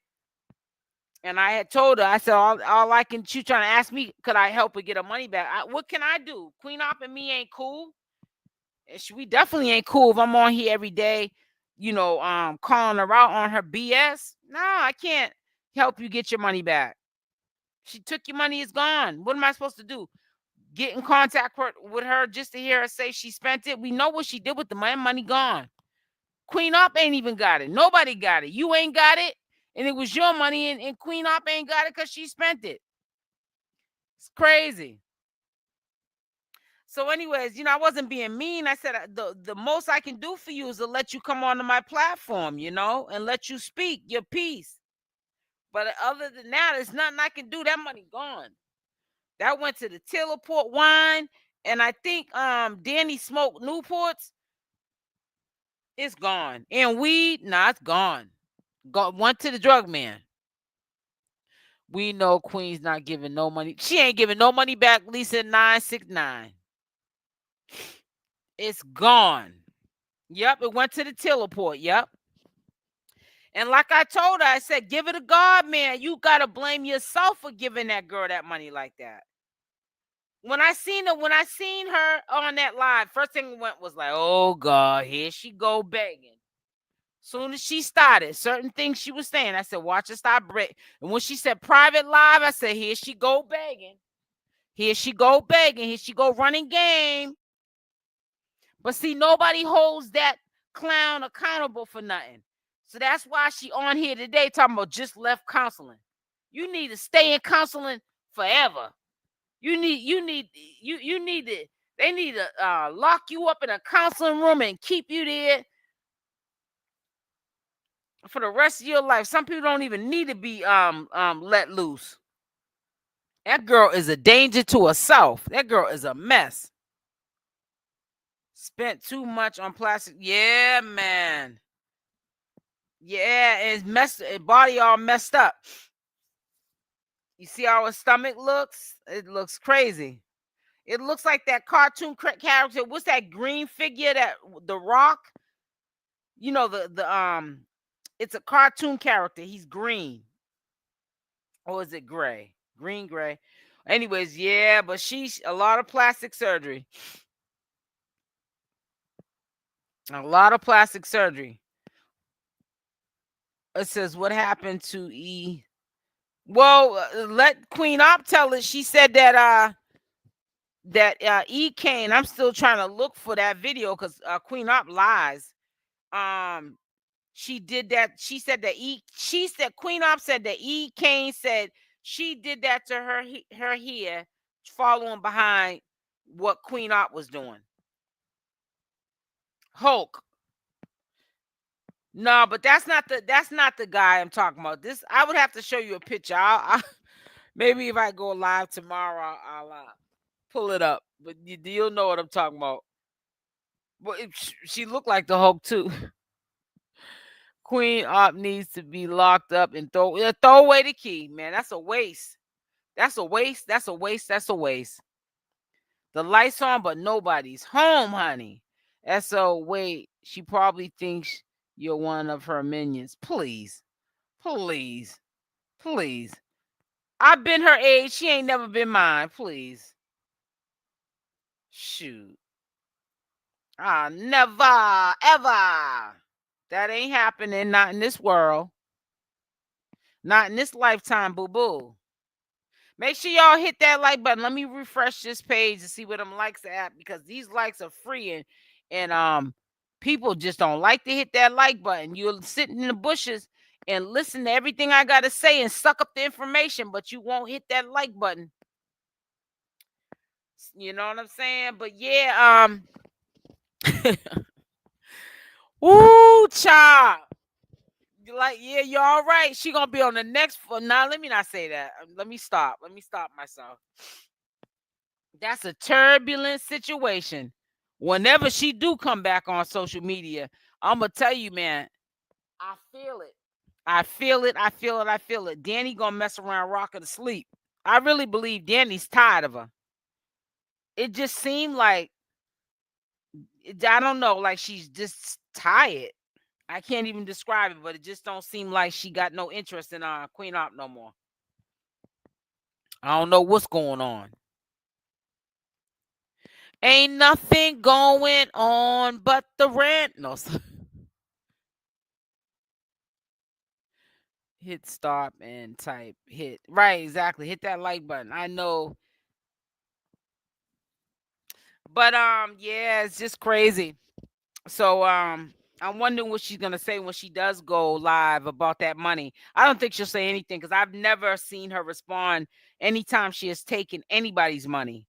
[SPEAKER 1] And I had told her, I said, all I can, she trying to ask me, could I help her get her money back? What can I do? Queenopp and me ain't cool. And we definitely ain't cool if I'm on here every day, calling her out on her BS. No, I can't help you get your money back. She took your money, it's gone. What am I supposed to do? Get in contact with her just to hear her say she spent it? We know what she did with the money gone. Queenopp ain't even got it. Nobody got it. You ain't got it. And it was your money, and Queenopp ain't got it because she spent it. It's crazy. So anyways, I wasn't being mean. I said the most I can do for you is to let you come onto my platform, and let you speak your piece. But other than that, there's nothing I can do. That money gone. That went to the Tillerport wine, and I think Dani smoked Newports. It's gone. And weed, it's gone. Went to the drug man. We know Queen's not giving no money. She ain't giving no money back, Lisa 969. It's gone. Yep, it went to the Tillerport. Yep. And like I told her, I said, give it to God, man. You got to blame yourself for giving that girl that money like that. When I seen her on that live, first thing went was like, oh God, here she go begging. Soon as she started, certain things she was saying, I said, watch her stop break. And when she said private live, I said, here she go begging. Here she go begging. Here she go running game. But see, nobody holds that clown accountable for nothing. So that's why she on here today talking about just left counseling. You need to stay in counseling forever. You need to, they need to lock you up in a counseling room and keep you there for the rest of your life. Some people don't even need to be let loose. That girl is a danger to herself. That girl is a mess. Spent too much on plastic. Yeah, man. Yeah, it's messed. Body all messed up. You see how her stomach looks? It looks crazy. It looks like that cartoon character. What's that green figure? That the Rock. You know the It's a cartoon character. He's green. Or is it gray? Green, gray. Anyways, yeah, but she's a lot of plastic surgery. A lot of plastic surgery. It says, what happened to E? Well, let queenopp tell it. She said that Ekane. I'm still trying to look for that video because queenopp lies. She did that. She said that queenopp said that Ekane said she did that to her here, following behind what queenopp was doing. Hulk. No, but that's not the guy I'm talking about. This, I would have to show you a picture. I'll maybe if I go live tomorrow, I'll pull it up. But you'll know what I'm talking about. But she looked like the Hulk too. Queenopp needs to be locked up and throw away the key, man. That's a waste. That's a waste. That's a waste. That's a waste. The lights on, but nobody's home, honey. So wait, she probably thinks you're one of her minions. Please, please, please. I've been her age. She ain't never been mine. Please. Shoot. Never, ever. That ain't happening. Not in this world. Not in this lifetime, boo-boo. Make sure y'all hit that like button. Let me refresh this page to see where them likes are at, because these likes are free and people just don't like to hit that like button. You're sitting in the bushes and listen to everything I got to say and suck up the information, but you won't hit that like button. You know what I'm saying? But yeah, ooh, child. Like, yeah, you're all right. She gonna be on the next. Nah, let me not say that. Let me stop. Let me stop myself. That's a turbulent situation. Whenever she do come back on social media, I'm gonna tell you, man. I feel it. I feel it. I feel it. I feel it. Dani gonna mess around, rocking to sleep. I really believe Dani's tired of her. It just seemed like, I don't know, like she's just tired. I can't even describe it, but it just don't seem like she got no interest in queenopp no more. I don't know what's going on. Ain't nothing going on but the rent. No. Hit stop and type hit. Right, exactly. Hit that like button. I know. But yeah, it's just crazy. So I'm wondering what she's gonna say when she does go live about that money. I don't think she'll say anything because I've never seen her respond anytime she has taken anybody's money.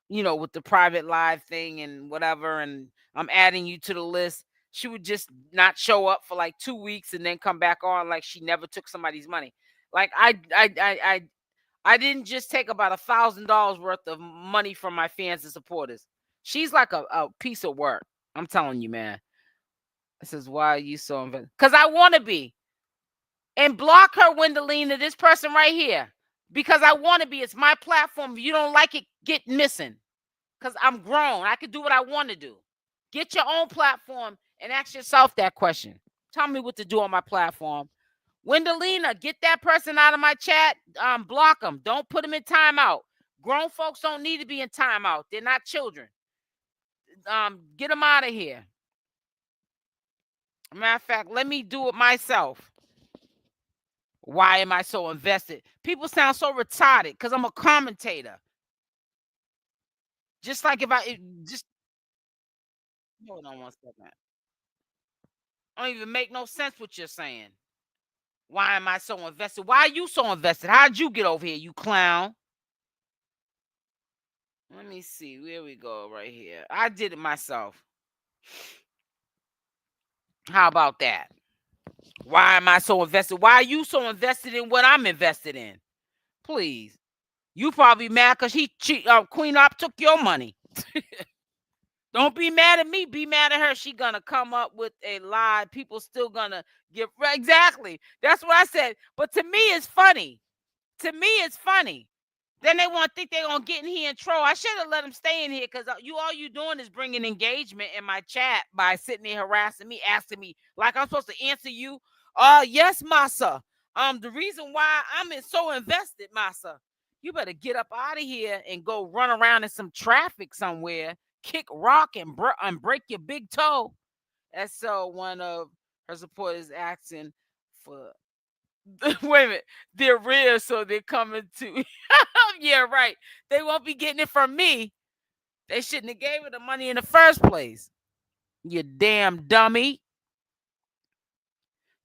[SPEAKER 1] With the private live thing and whatever, and I'm adding you to the list. She would just not show up for like 2 weeks and then come back on like she never took somebody's money. Like I didn't just take about $1,000 worth of money from my fans and supporters. She's like a piece of work. I'm telling you, man. This is why you so invested. Because I want to be. And block her, Wendelina, this person right here. Because I want to be. It's my platform. If you don't like it, get missing. Because I'm grown. I can do what I want to do. Get your own platform and ask yourself that question. Tell me what to do on my platform. Wendelina, get that person out of my chat. Block them. Don't put them in timeout. Grown folks don't need to be in timeout. They're not children. Get them out of here. Matter of fact, let me do it myself. Why am I so invested? People sound so retarded because I'm a commentator. Just like if I just hold on one second. I don't even make no sense what you're saying. Why am I so invested? Why are you so invested? How'd you get over here, you clown? Let me see. Where we go right here. I did it myself. How about that? Why am I so invested? Why are you so invested in what I'm invested in? Please. You probably mad because queenopp took your money. Don't be mad at me. Be mad at her. She gonna come up with a lie. People still gonna give exactly. That's what I said. But to me, it's funny. To me, it's funny. Then they want to think they're gonna get in here and troll. I should have let them stay in here because all you doing is bringing engagement in my chat by sitting there harassing me, asking me like I'm supposed to answer you. Yes, massa. The reason why I'm so invested, massa. You better get up out of here and go run around in some traffic somewhere, kick rock and break your big toe. And so one of her supporters asking for. Wait a minute, they're real, so they're coming to. Yeah, right. They won't be getting it from me. They shouldn't have gave her the money in the first place. You damn dummy.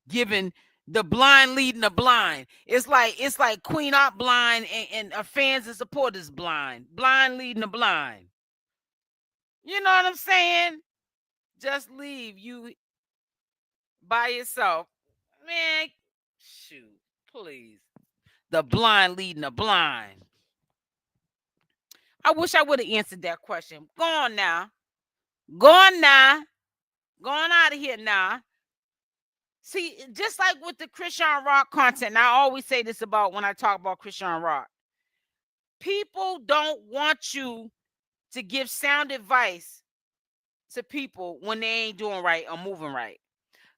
[SPEAKER 1] Giving the blind leading the blind. It's like queenopp blind and fans and supporters blind. Blind leading the blind. You know what I'm saying? Just leave you by yourself. Man, shoot, please. The blind leading the blind. I wish I would have answered that question. Go on now. Go on now. Going out of here now. See, just like with the ChrisEanrock content, and I always say this about when I talk about ChrisEanrock. People don't want you to give sound advice to people when they ain't doing right or moving right.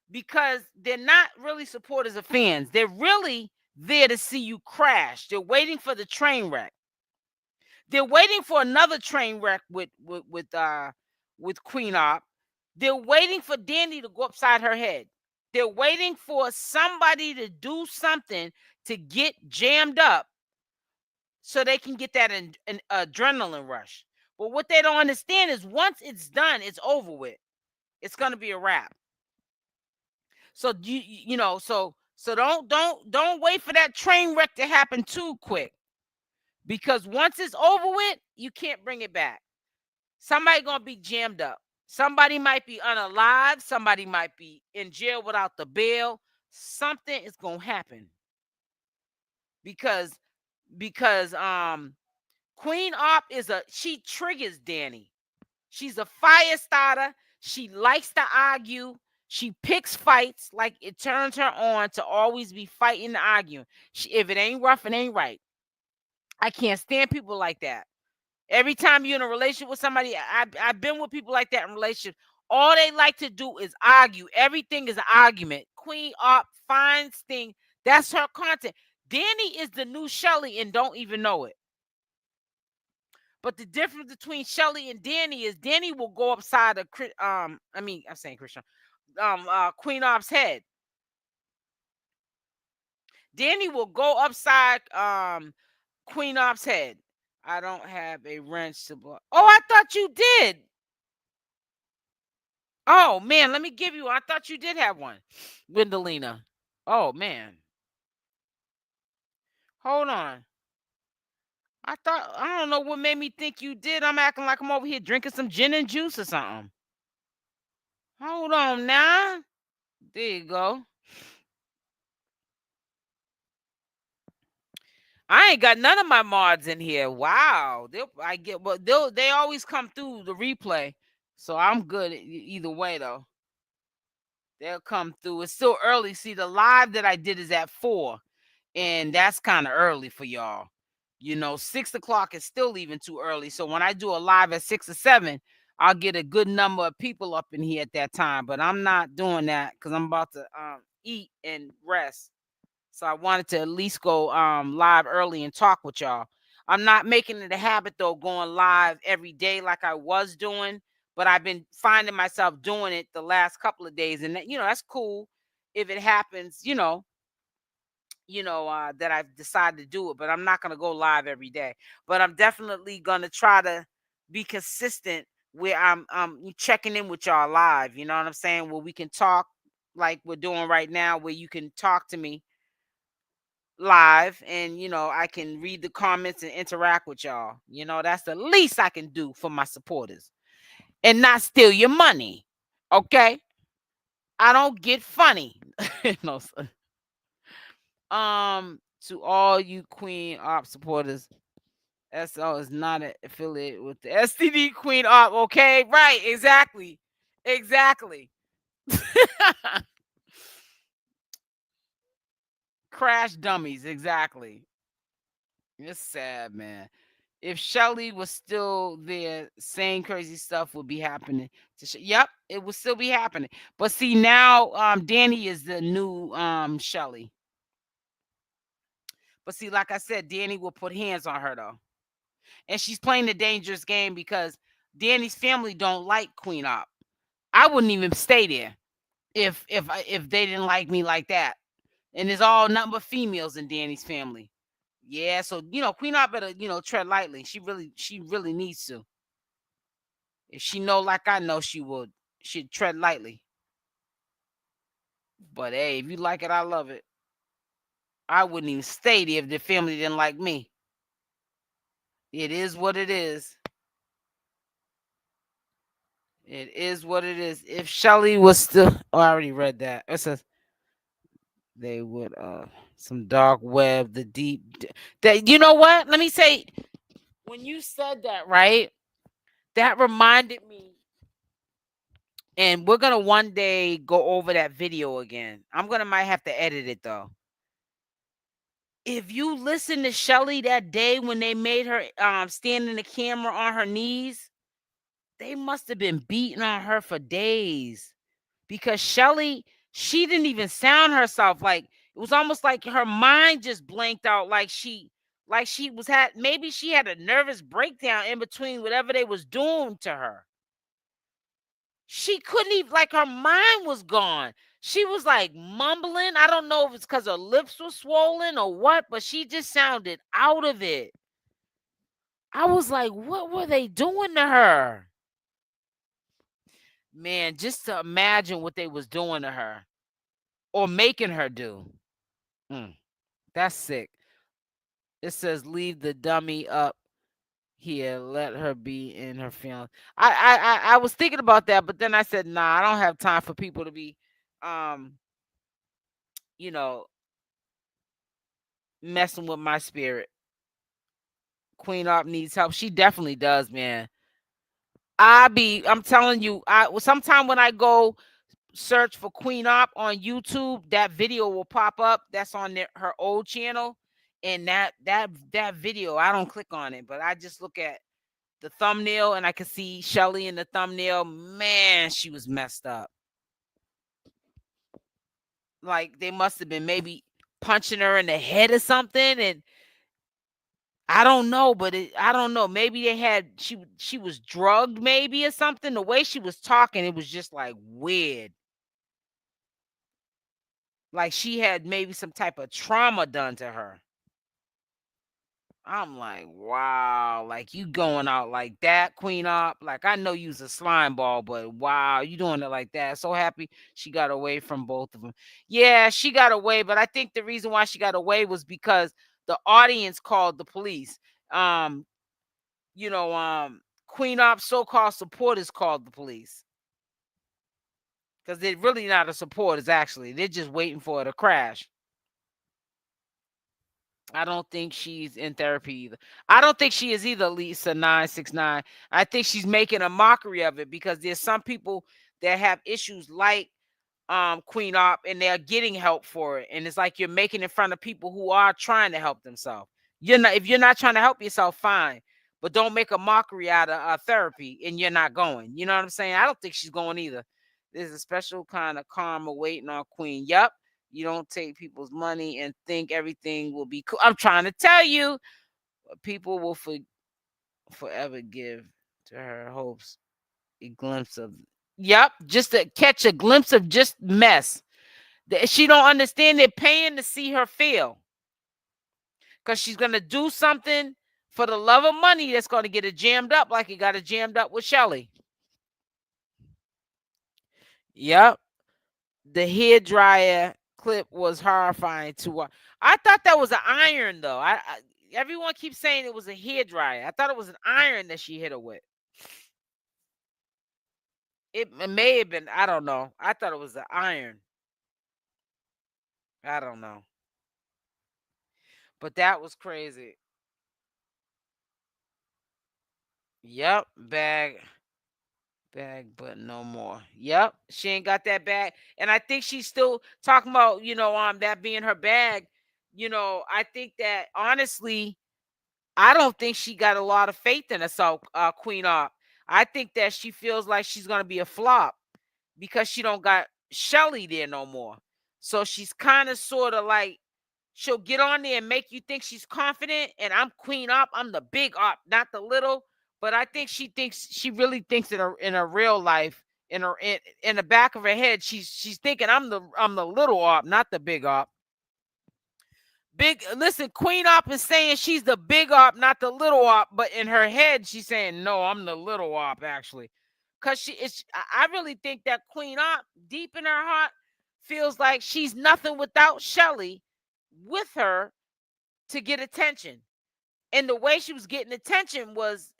[SPEAKER 1] Because they're not really supporters of fans. They're really there to see you crash. They're waiting for the train wreck. They're waiting for another train wreck with queenopp. They're waiting for Dani to go upside her head. They're waiting for somebody to do something to get jammed up so they can get that an adrenaline rush. But what they don't understand is once it's done, it's over with. It's gonna be a wrap. So you know, so don't wait for that train wreck to happen too quick. Because once it's over with, you can't bring it back. Somebody gonna be jammed up. Somebody might be unalive. Somebody might be in jail without the bail. Something is gonna happen. Because queenopp she triggers Dani. She's a fire starter. She likes to argue. She picks fights. Like it turns her on to always be fighting and arguing. If it ain't rough, it ain't right. I can't stand people like that. Every time you're in a relationship with somebody, I've been with people like that in relationships. All they like to do is argue. Everything is an argument. queenopp finds things. That's her content. Dani is the new Chelle and don't even know it. But the difference between Chelle and Dani is Dani will go upside of I'm saying Christian. queenopp's head. Dani will go upside queenopp's head. I don't have a wrench to block. Oh, I thought you did. Oh man, let me give you. I thought you did have one, Wendelina. Oh man. Hold on. I don't know what made me think you did. I'm acting like I'm over here drinking some gin and juice or something. Hold on now. There you go. I ain't got none of my mods in here. Wow. They always come through the replay. So I'm good either way though. They'll come through. It's still early. See, the live that I did is at 4. And that's kind of early for y'all. You know, 6 o'clock is still even too early. So when I do a live at 6 or 7, I'll get a good number of people up in here at that time. But I'm not doing that because I'm about to eat and rest. So I wanted to at least go live early and talk with y'all. I'm not making it a habit though, going live every day like I was doing, but I've been finding myself doing it the last couple of days, and that, that's cool if it happens. That I've decided to do it, but I'm not gonna go live every day. But I'm definitely gonna try to be consistent where I'm checking in with y'all live. You know what I'm saying? Where we can talk like we're doing right now, where you can talk to me live and I can read the comments and interact with y'all. That's the least I can do for my supporters and not steal your money. Okay? I don't get funny. No, sir. To all you Queen Op supporters, SL is not an affiliate with the STD Queen Op. Okay, right, exactly. Crash dummies, exactly. It's sad, man. If Chelle was still there, same crazy stuff would be happening. Yep, it would still be happening. But see, now Dani is the new Chelle. But see, like I said, Dani will put hands on her though. And she's playing the dangerous game because Dani's family don't like Queen Op. I wouldn't even stay there if they didn't like me like that. And it's all nothing but females in Dani's family. Yeah, so Queen Op better tread lightly. She really needs to. If she know like I know she would, she'd tread lightly. But hey, if you like it, I love it. I wouldn't even stay there if the family didn't like me. It is what it is. It is what it is. If Chelle was still, I already read that. It says they would some dark web, the deep. That you know what? Let me say, when you said that, right? That reminded me, and we're gonna one day go over that video again. Might have to edit it though. If you listen to Chelle that day when they made her stand in the camera on her knees, they must have been beating on her for days because Chelle, she didn't even sound herself. Like it was almost like her mind just blanked out, like she was maybe she had a nervous breakdown in between whatever they was doing to her. She couldn't even, like, her mind was gone. She was like mumbling. I don't know if it's because her lips were swollen or what, but she just sounded out of it. I was like, what were they doing to her? Man, just to imagine what they was doing to her or making her do. That's sick. It says leave the dummy up here, let her be in her feelings. I was thinking about that, but then I said, nah, I don't have time for people to be you know messing with my spirit. Queen Op needs help. She definitely does, man. I'm telling you, sometime when I go search for Queen Op on YouTube, that video will pop up. That's on her old channel. And that video, I don't click on it, but I just look at the thumbnail and I can see Chelle in the thumbnail. Man, she was messed up. Like they must have been maybe punching her in the head or something, and I don't know, but I don't know. Maybe she was drugged, maybe or something. The way she was talking, it was just like weird. Like she had maybe some type of trauma done to her. I'm like, wow, like you going out like that, Queen Op. Like I know you's a slime ball, but wow, you doing it like that. So happy she got away from both of them. Yeah, she got away, but I think the reason why she got away was because the audience called the police. Um, Queen Op's so-called supporters called the police. Because they're really not a supporters, actually. They're just waiting for her to crash. I don't think she's in therapy either. I don't think she is either, Lisa 969. I think she's making a mockery of it because there's some people that have issues like Queen Op and they're getting help for it. And it's like you're making it in front of people who are trying to help themselves. If you're not trying to help yourself, fine. but don't make a mockery out of therapy and you're not going. You know what I'm saying? I don't think she's going either. There's a special kind of karma waiting on Queen. Yep. You don't take people's money and think everything will be cool. I'm trying to tell you, people will forever give to her hopes a glimpse of, yep, just to catch a glimpse of just mess. She don't understand they're paying to see her fail. Because she's going to do something for the love of money that's going to get it jammed up like it got it jammed up with Chelle. Yep. The hair dryer clip was horrifying to watch. I thought that was an iron, though. Everyone keeps saying it was a hair dryer. I thought it was an iron that she hit her with. It may have been. I don't know. I thought it was an iron. I don't know. But that was crazy. Yep. Bag, but no more. Yep. She ain't got that bag. And I think she's still talking about, that being her bag. I think that honestly, I don't think she got a lot of faith in herself, queenopp. I think that she feels like she's gonna be a flop because she don't got Chelle there no more. So she's kind of sort of like, she'll get on there and make you think she's confident, and I'm queenopp, I'm the big op, not the little. But I think she really thinks in her real life, in the back of her head, she's thinking I'm the little op, not the big op. Listen, queenopp is saying she's the big op, not the little op, but in her head she's saying no, I'm the little op actually. Because I really think that queenopp deep in her heart feels like she's nothing without Chelle with her to get attention. And the way she was getting attention was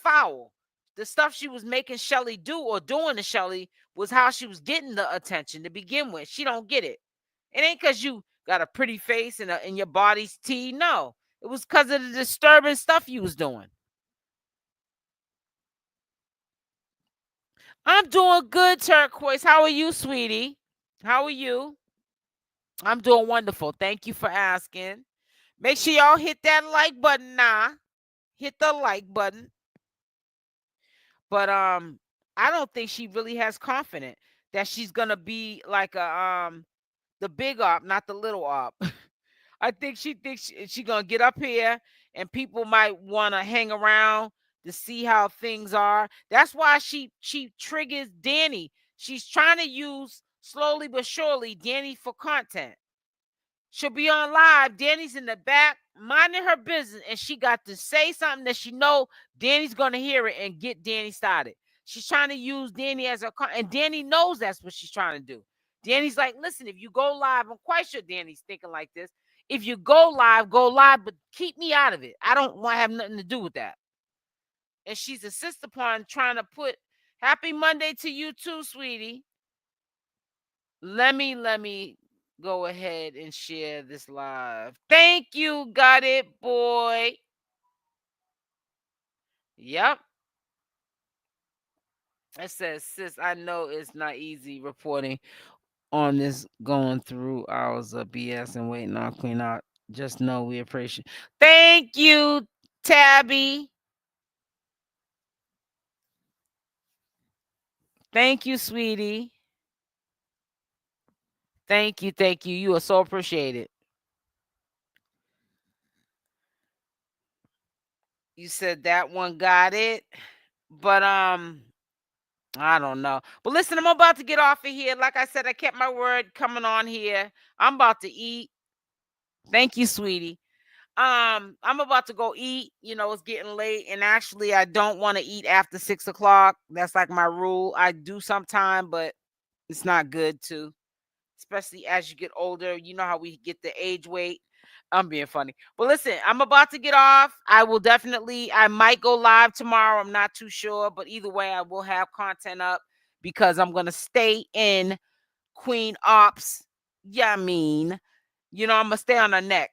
[SPEAKER 1] foul. The stuff she was making Chelle do or doing to Chelle was how she was getting the attention to begin with. She don't get it. It ain't because you got a pretty face and your body's tea. No, it was because of the disturbing stuff you was doing. I'm doing good, Turquoise. How are you, sweetie? How are you? I'm doing wonderful. Thank you for asking. Make sure y'all hit that like button now. Hit the like button. But I don't think she really has confidence that she's gonna be like the big op, not the little op. I think she thinks she gonna get up here and people might want to hang around to see how things are. That's why she triggers Dani. She's trying to use slowly but surely Dani for content. She'll be on live. Dani's in the back minding her business, and she got to say something that she know Dani's gonna hear it and get Dani started. She's trying to use Dani as and Dani knows that's what she's trying to do. Dani's like, listen, if you go live, I'm quite sure Dani's thinking like this. If you go live, but keep me out of it. I don't want to have nothing to do with that. And she's insisted upon trying to put happy Monday to you too, sweetie. Let me go ahead and share this live. Thank you, got it, boy. Yep. It says, sis, I know it's not easy reporting on this, going through hours of BS and waiting on queenopp. Just know we appreciate. Thank you, Tabby. Thank you, sweetie. Thank you. You are so appreciated. You said that one got it, but I don't know. But listen, I'm about to get off of here. Like I said, I kept my word coming on here. I'm about to eat. Thank you, sweetie. I'm about to go eat. It's getting late, and actually, I don't want to eat after 6 o'clock. That's like my rule. I do sometime, but it's not good to, especially as you get older. You know how we get the age weight. I'm being funny. But listen, I'm about to get off. I might go live tomorrow. I'm not too sure. But either way, I will have content up because I'm going to stay in Queen Ops. Yeah, I'm going to stay on her neck.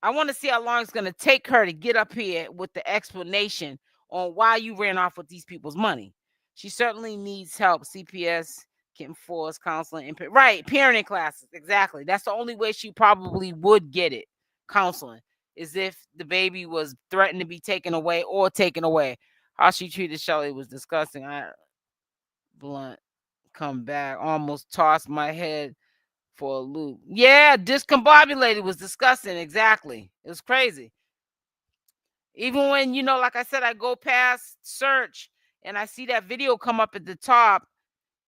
[SPEAKER 1] I want to see how long it's going to take her to get up here with the explanation on why you ran off with these people's money. She certainly needs help. CPS can force counseling. Right. Parenting classes. Exactly. That's the only way she probably would get it. Counseling. as if the baby was threatened to be taken away or taken away. How she treated Chelle was disgusting. I blunt come back, almost tossed my head for a loop. Yeah, discombobulated was disgusting. Exactly. It was crazy. Even when, like I said, I go past search and I see that video come up at the top,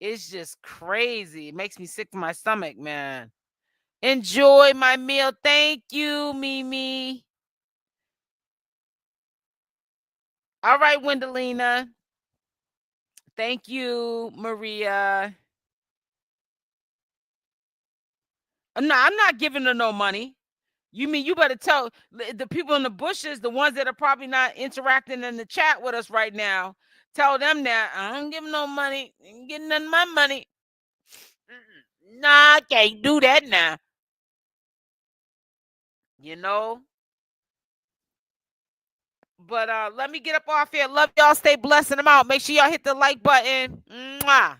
[SPEAKER 1] it's just crazy. It makes me sick to my stomach, man. Enjoy my meal. Thank you, Mimi. All right, Wendelina. Thank you, Maria. No, I'm not giving her no money. You mean you better tell the people in the bushes, the ones that are probably not interacting in the chat with us right now, tell them that I don't give no money. I ain't getting none of my money. Nah, I can't do that now. But let me get up off here. Love y'all. Stay blessed and I'm out. Make sure y'all hit the like button. Mwah.